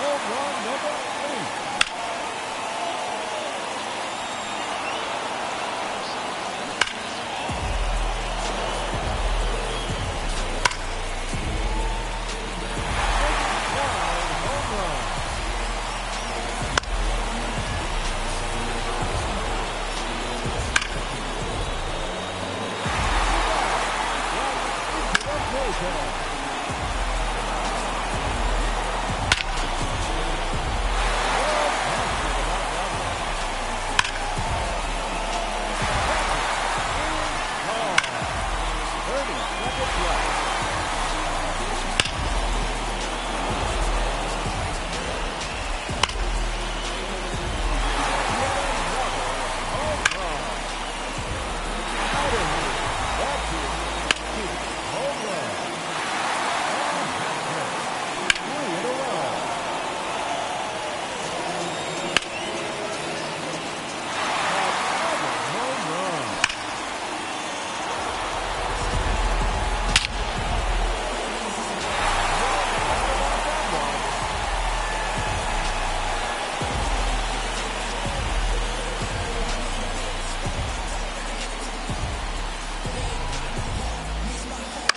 Home run number 8.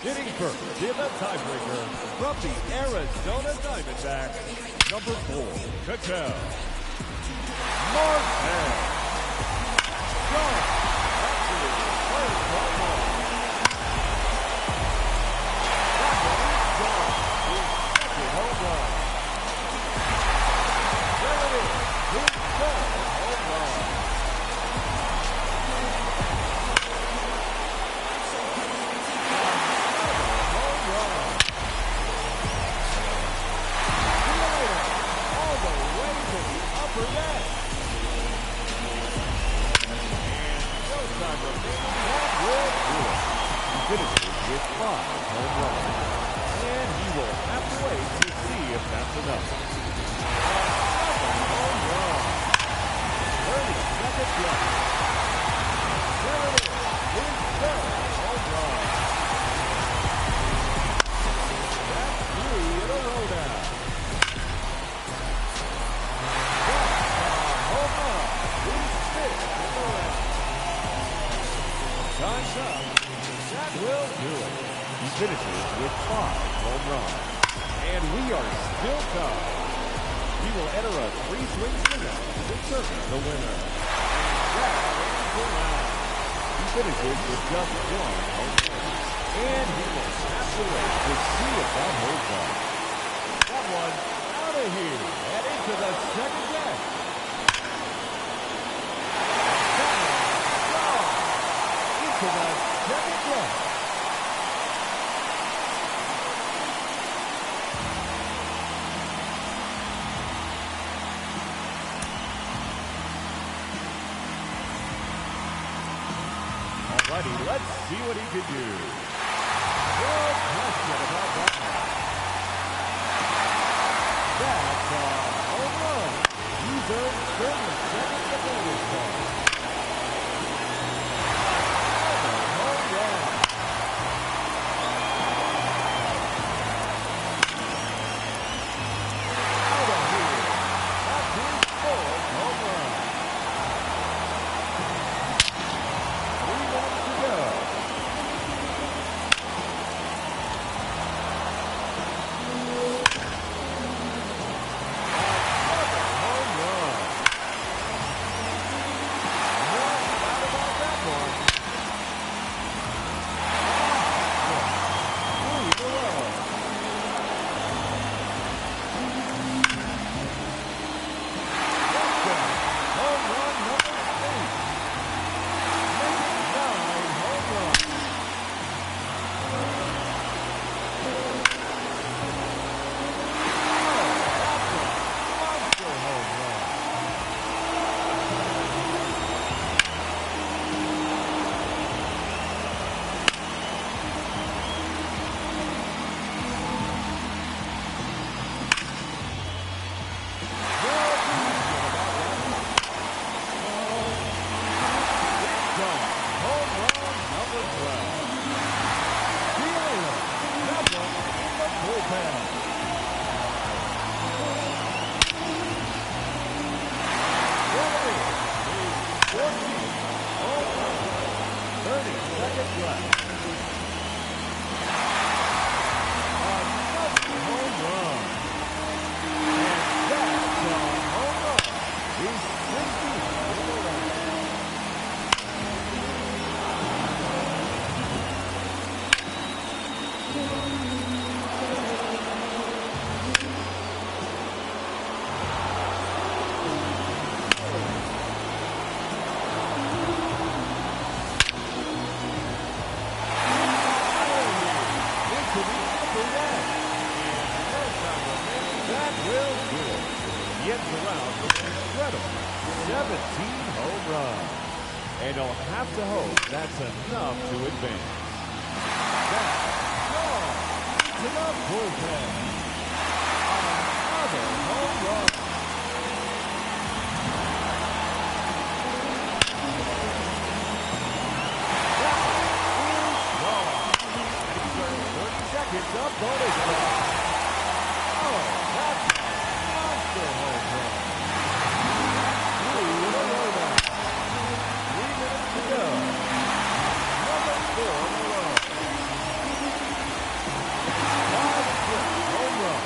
Hitting first in the tiebreaker from the Arizona Diamondbacks, number 4, Cattell. Martin. John. First home run. That one is John. His second home run. There it is. His third home run. Finishes with 5 home runs. And he will have to wait to see if that's enough. Another home run. 30 seconds left. There it is. His third home run. That's 3 in a row now. That's a home run. His 5th in the round. Time's up. That will do it. He finishes with 5 home runs. And we are still tied. He will enter a 3-swing shootout to determine the winner. And that ends the round. He finishes with just 1 home run. And he will have to wait to see if that holds up. That one out of here and into the second deck. That one gone into the second deck. Alrighty, let's see what he can do. No question about that one. That's a home run. He's earned 30 seconds of bonus time. Another home run. Out of here. That's his 4th home run. 3 minutes to go. Another home run. minutes left. Another home run. And that's a home run. He's 60 in the round. That will do it. He ends the round with an incredible 17 home runs. And he'll have to hope that's enough to advance. That's gone to the bullpen. Another home run. That is gone. And he's earned 30 seconds of bonus time. Oh, that's a monster home run. 3 in a row now. 3 minutes to go. Number 4 in a row. 5-foot home run.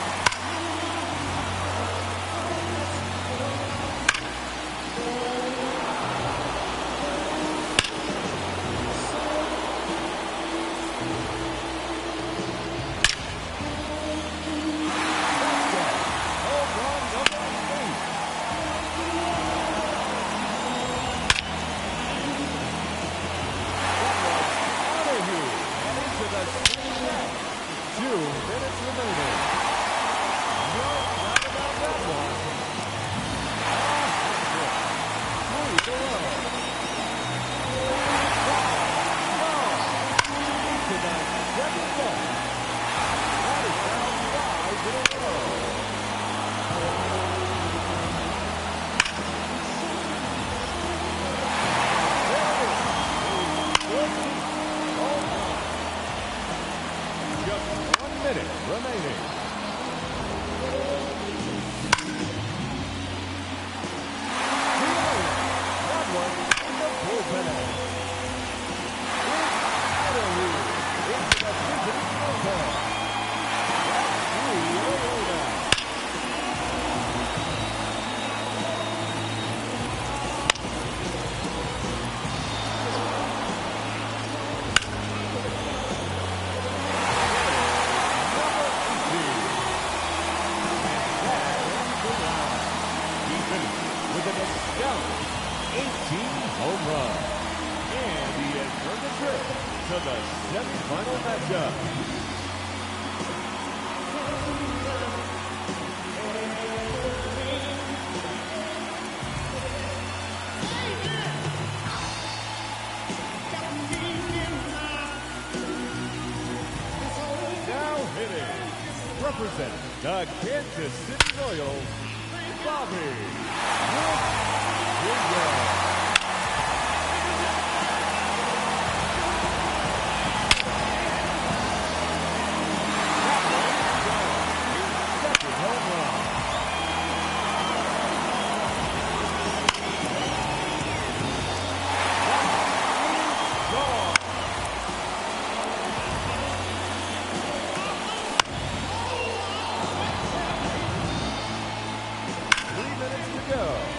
Just 1 minute remaining. That one in the bullpen. It's out of here. Into the visiting bullpen. That's 3 in a row now. With an astounding 18 home runs. And he has earned a trip to the semifinal matchup. Now hitting, representing the Kansas City Royals, Bobby. Go.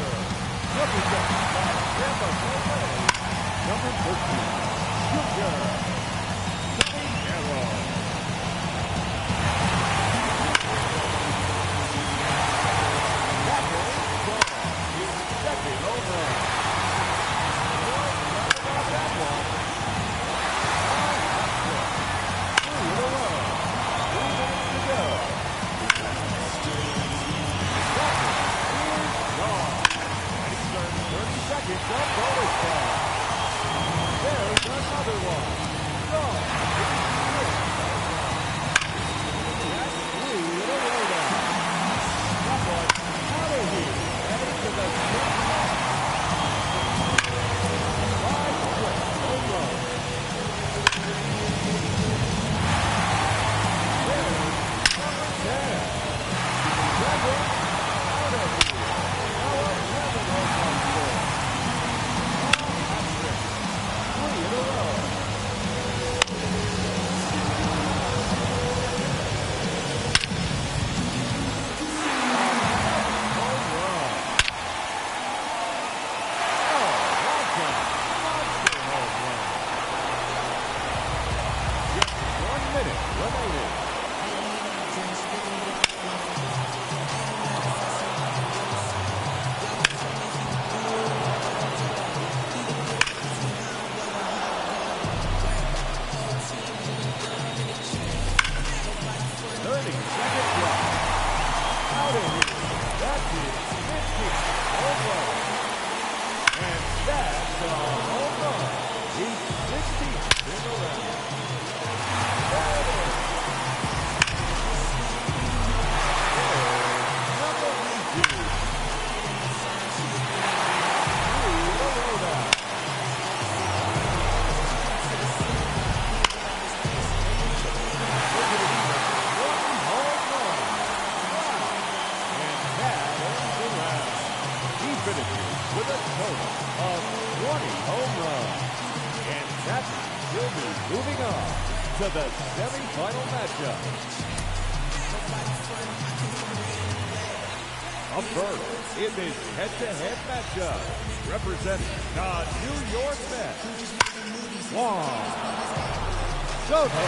pitcher, representing by Tampa Bay, number 13, Junior Arrow. That one is gone. His second home run. About that one. Three in a row. 3 minutes to go. That one is gone. And he serves 30 seconds of bonus time. There's another one. Gone. That's 3 in a row now. That one out of here. Heading to the 6th inning. 5 straight home runs. There's number 10. That one out of here. Now 11 home runs for him. Hat trick. 3 in a row. Home run. Oh, that's a monster home run. Just 1 minute remaining. Out of here. That's his 15th home run. And that's a home run. He's 16th in the round. There it is. Number 18. 3 in a row now. Look at it. One home run. Wow. And that ends the round. He finishes with a total of 20 home runs. And that will be moving on to the semifinal matchup. Up first in this head-to-head matchup, representing the New York Mets, Juan Soto.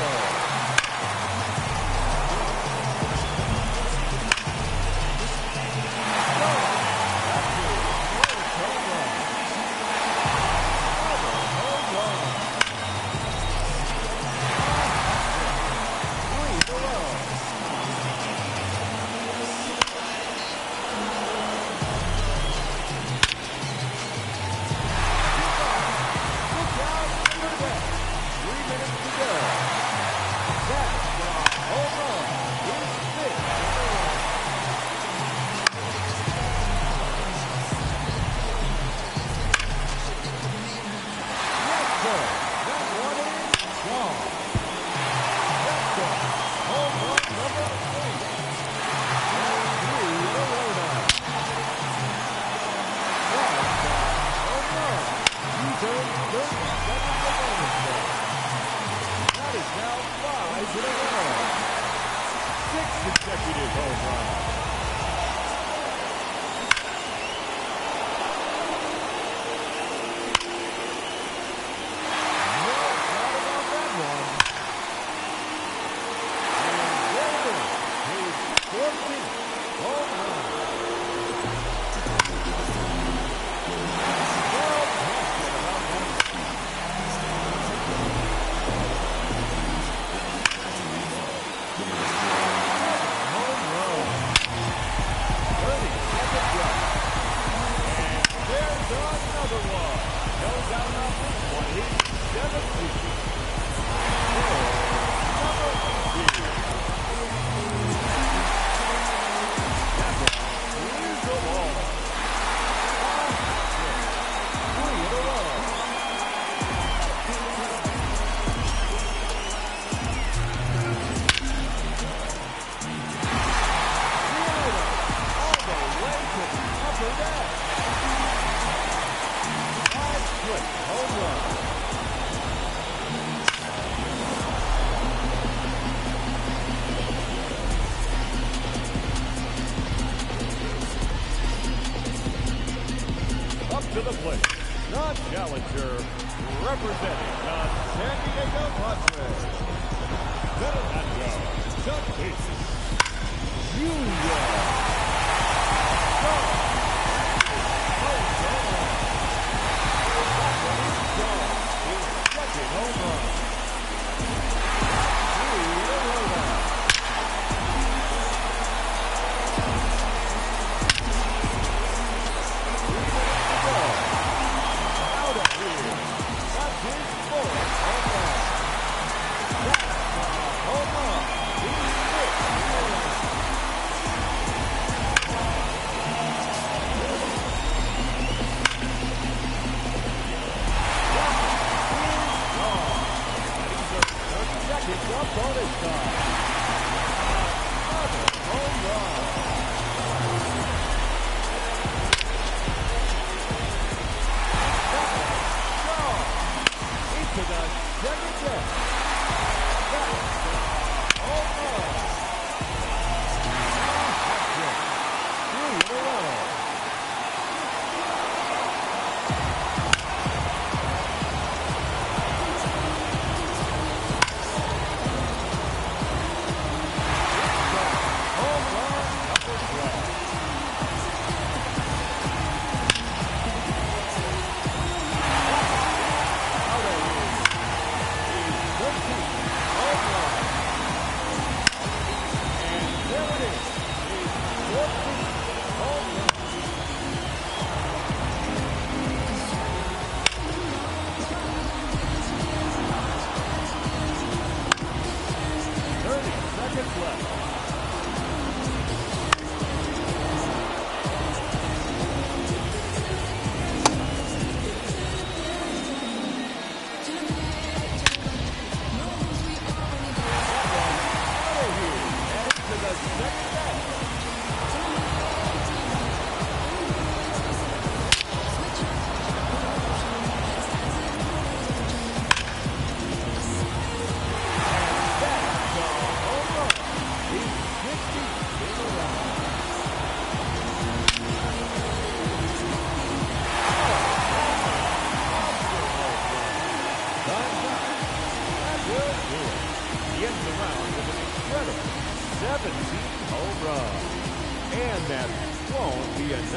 That is now 5 in a row. 6 consecutive home runs. No doubt about that one. And there it is, his 14th home run. Another one. No doubt about this one. He's 17. Number 18. That one clears the wall. 3 in a row. All the way to the upper deck. Quick home run. to the plate, the challenger, representing the San Diego Padres, Fernando Tatis Jr. Home run. Out of here. That's his fourth home run. That's a home run. He's hit. Seconds up bonus time. Another home run. Into the second deck. That's a home run. Three in a row.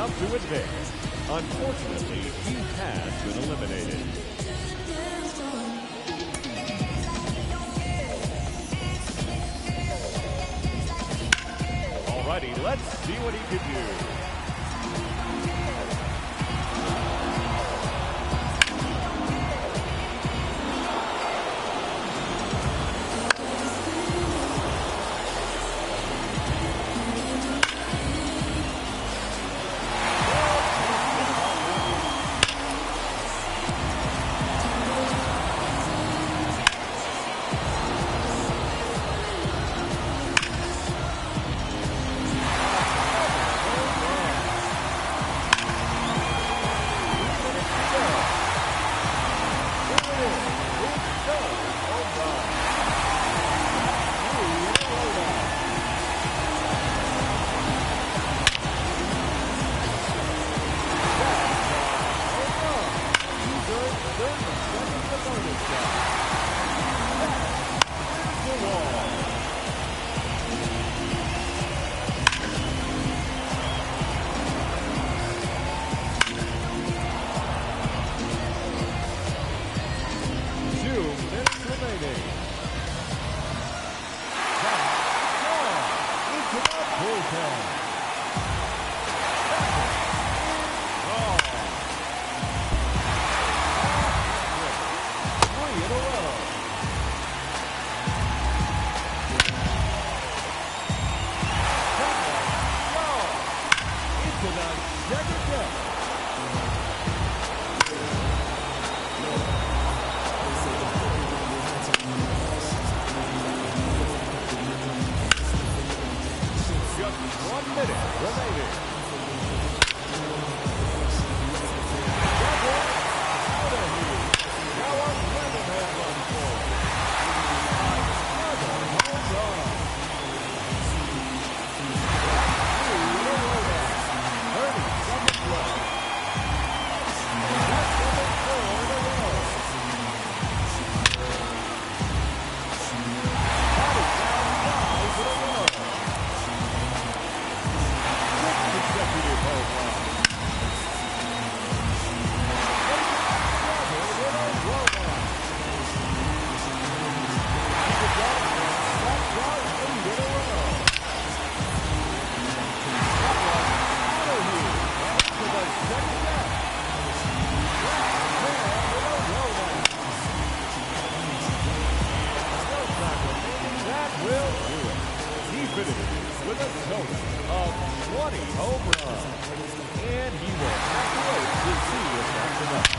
To advance. Unfortunately, he has been eliminated. Alrighty, let's see what he can do. run. And he will have to wait to see if that's enough.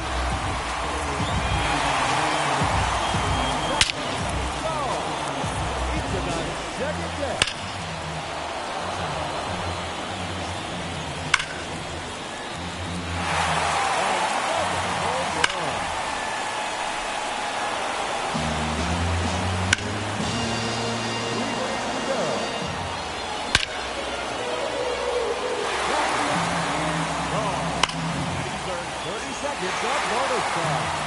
Into the second deck. Seconds of bonus time.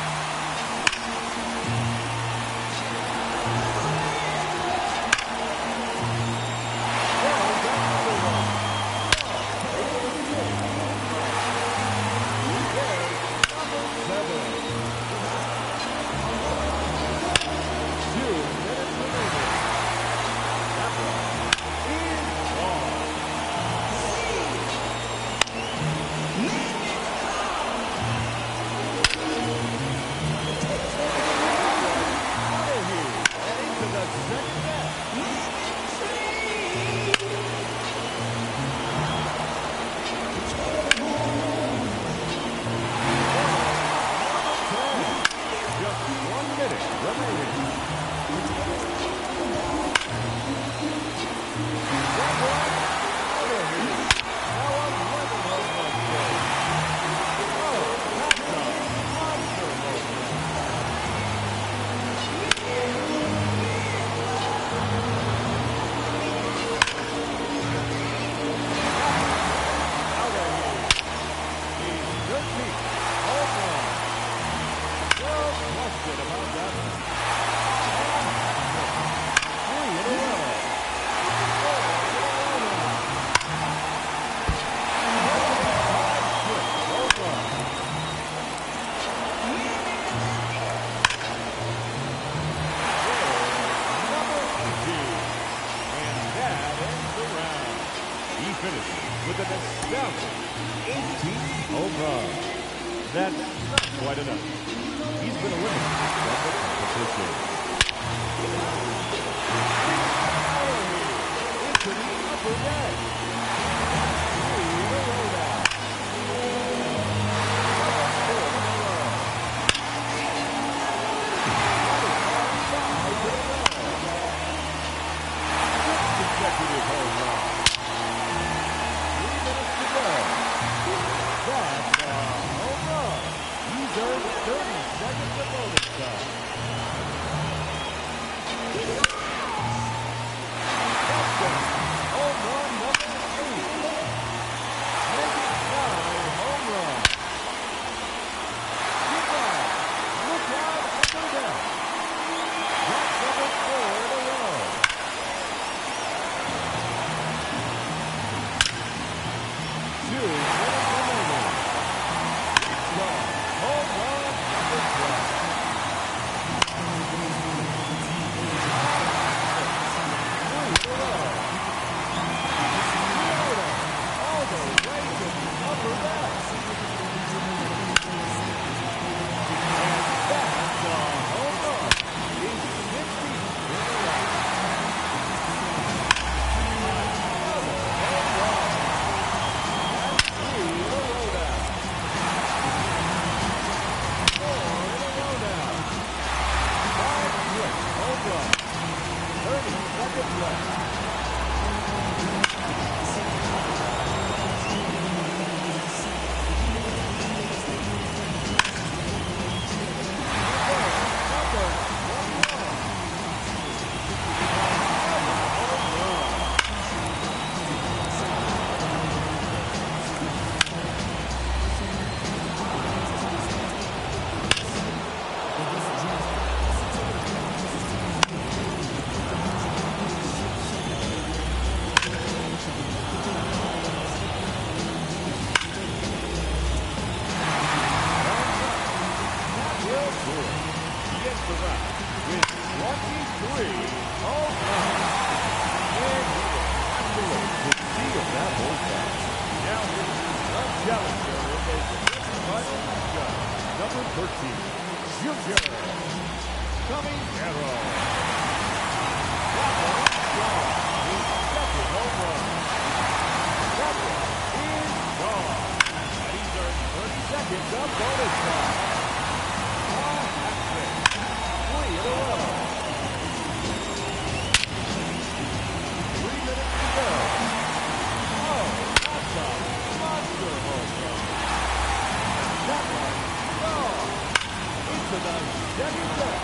With an astounding 18 home runs. That's not quite enough. He's been eliminated from the competition. Into the upper deck. Consecutive home runs. That's a home run. He's earned 30 seconds of bonus time. That's home run number 8. 29 home runs. Look out under that. That's number 4 in a row. Number 13, Junior coming arrow. That one is gone. His second home run. That one is the bonus side. A hat trick. 3 in a row. 3 minutes to go. Oh, that's a monster home run. That one, into the second deck.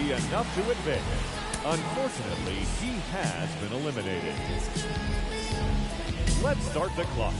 Enough to advance. Unfortunately, he has been eliminated. Let's start the clock.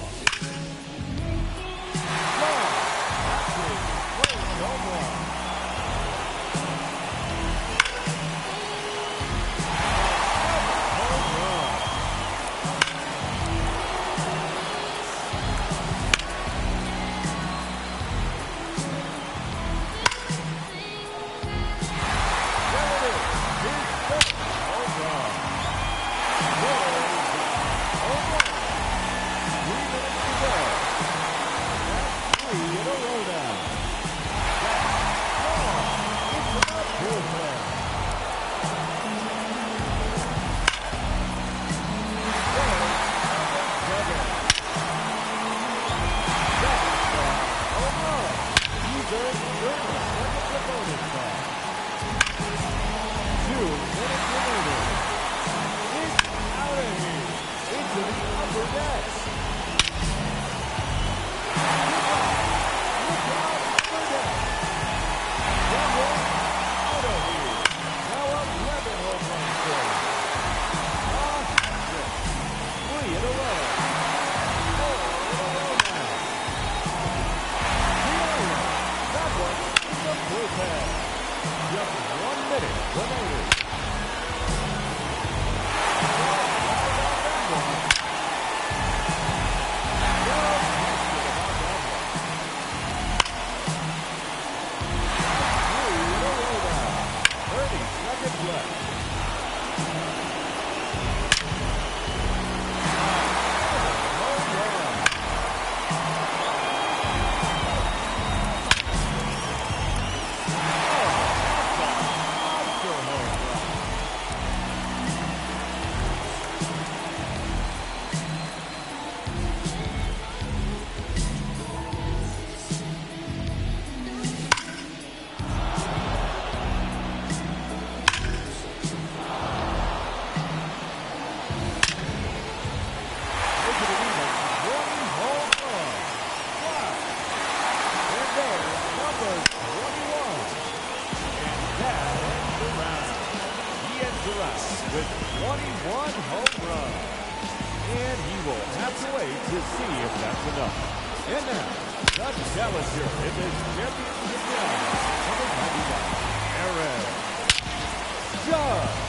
wait to see if that's enough. And now, the challenger in this championship round, number 99, Aaron Judge.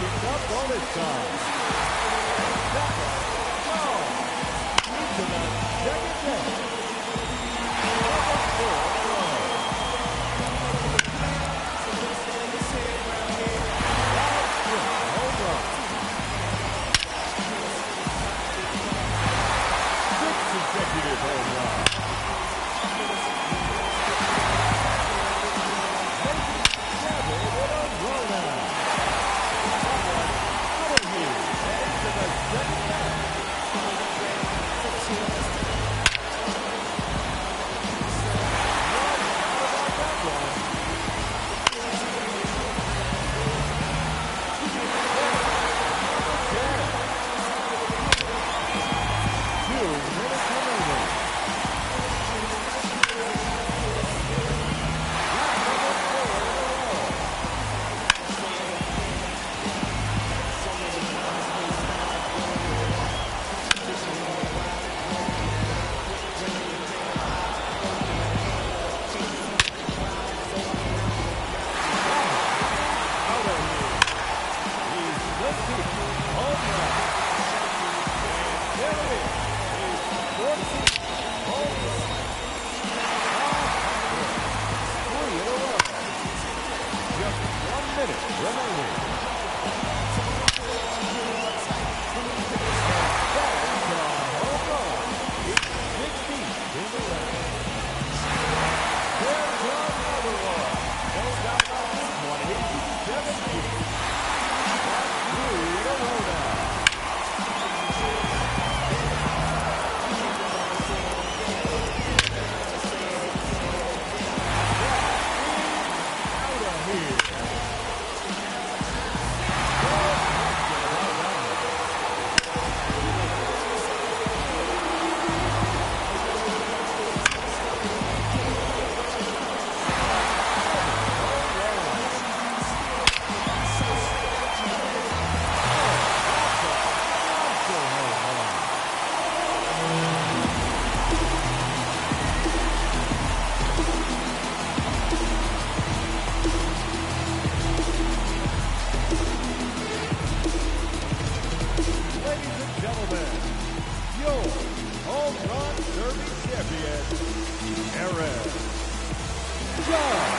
Up bonus time. That one, go. Into the second set. Number 4 in a row. Home run. 6 consecutive home runs. Home Run Derby champion, Aaron Judge.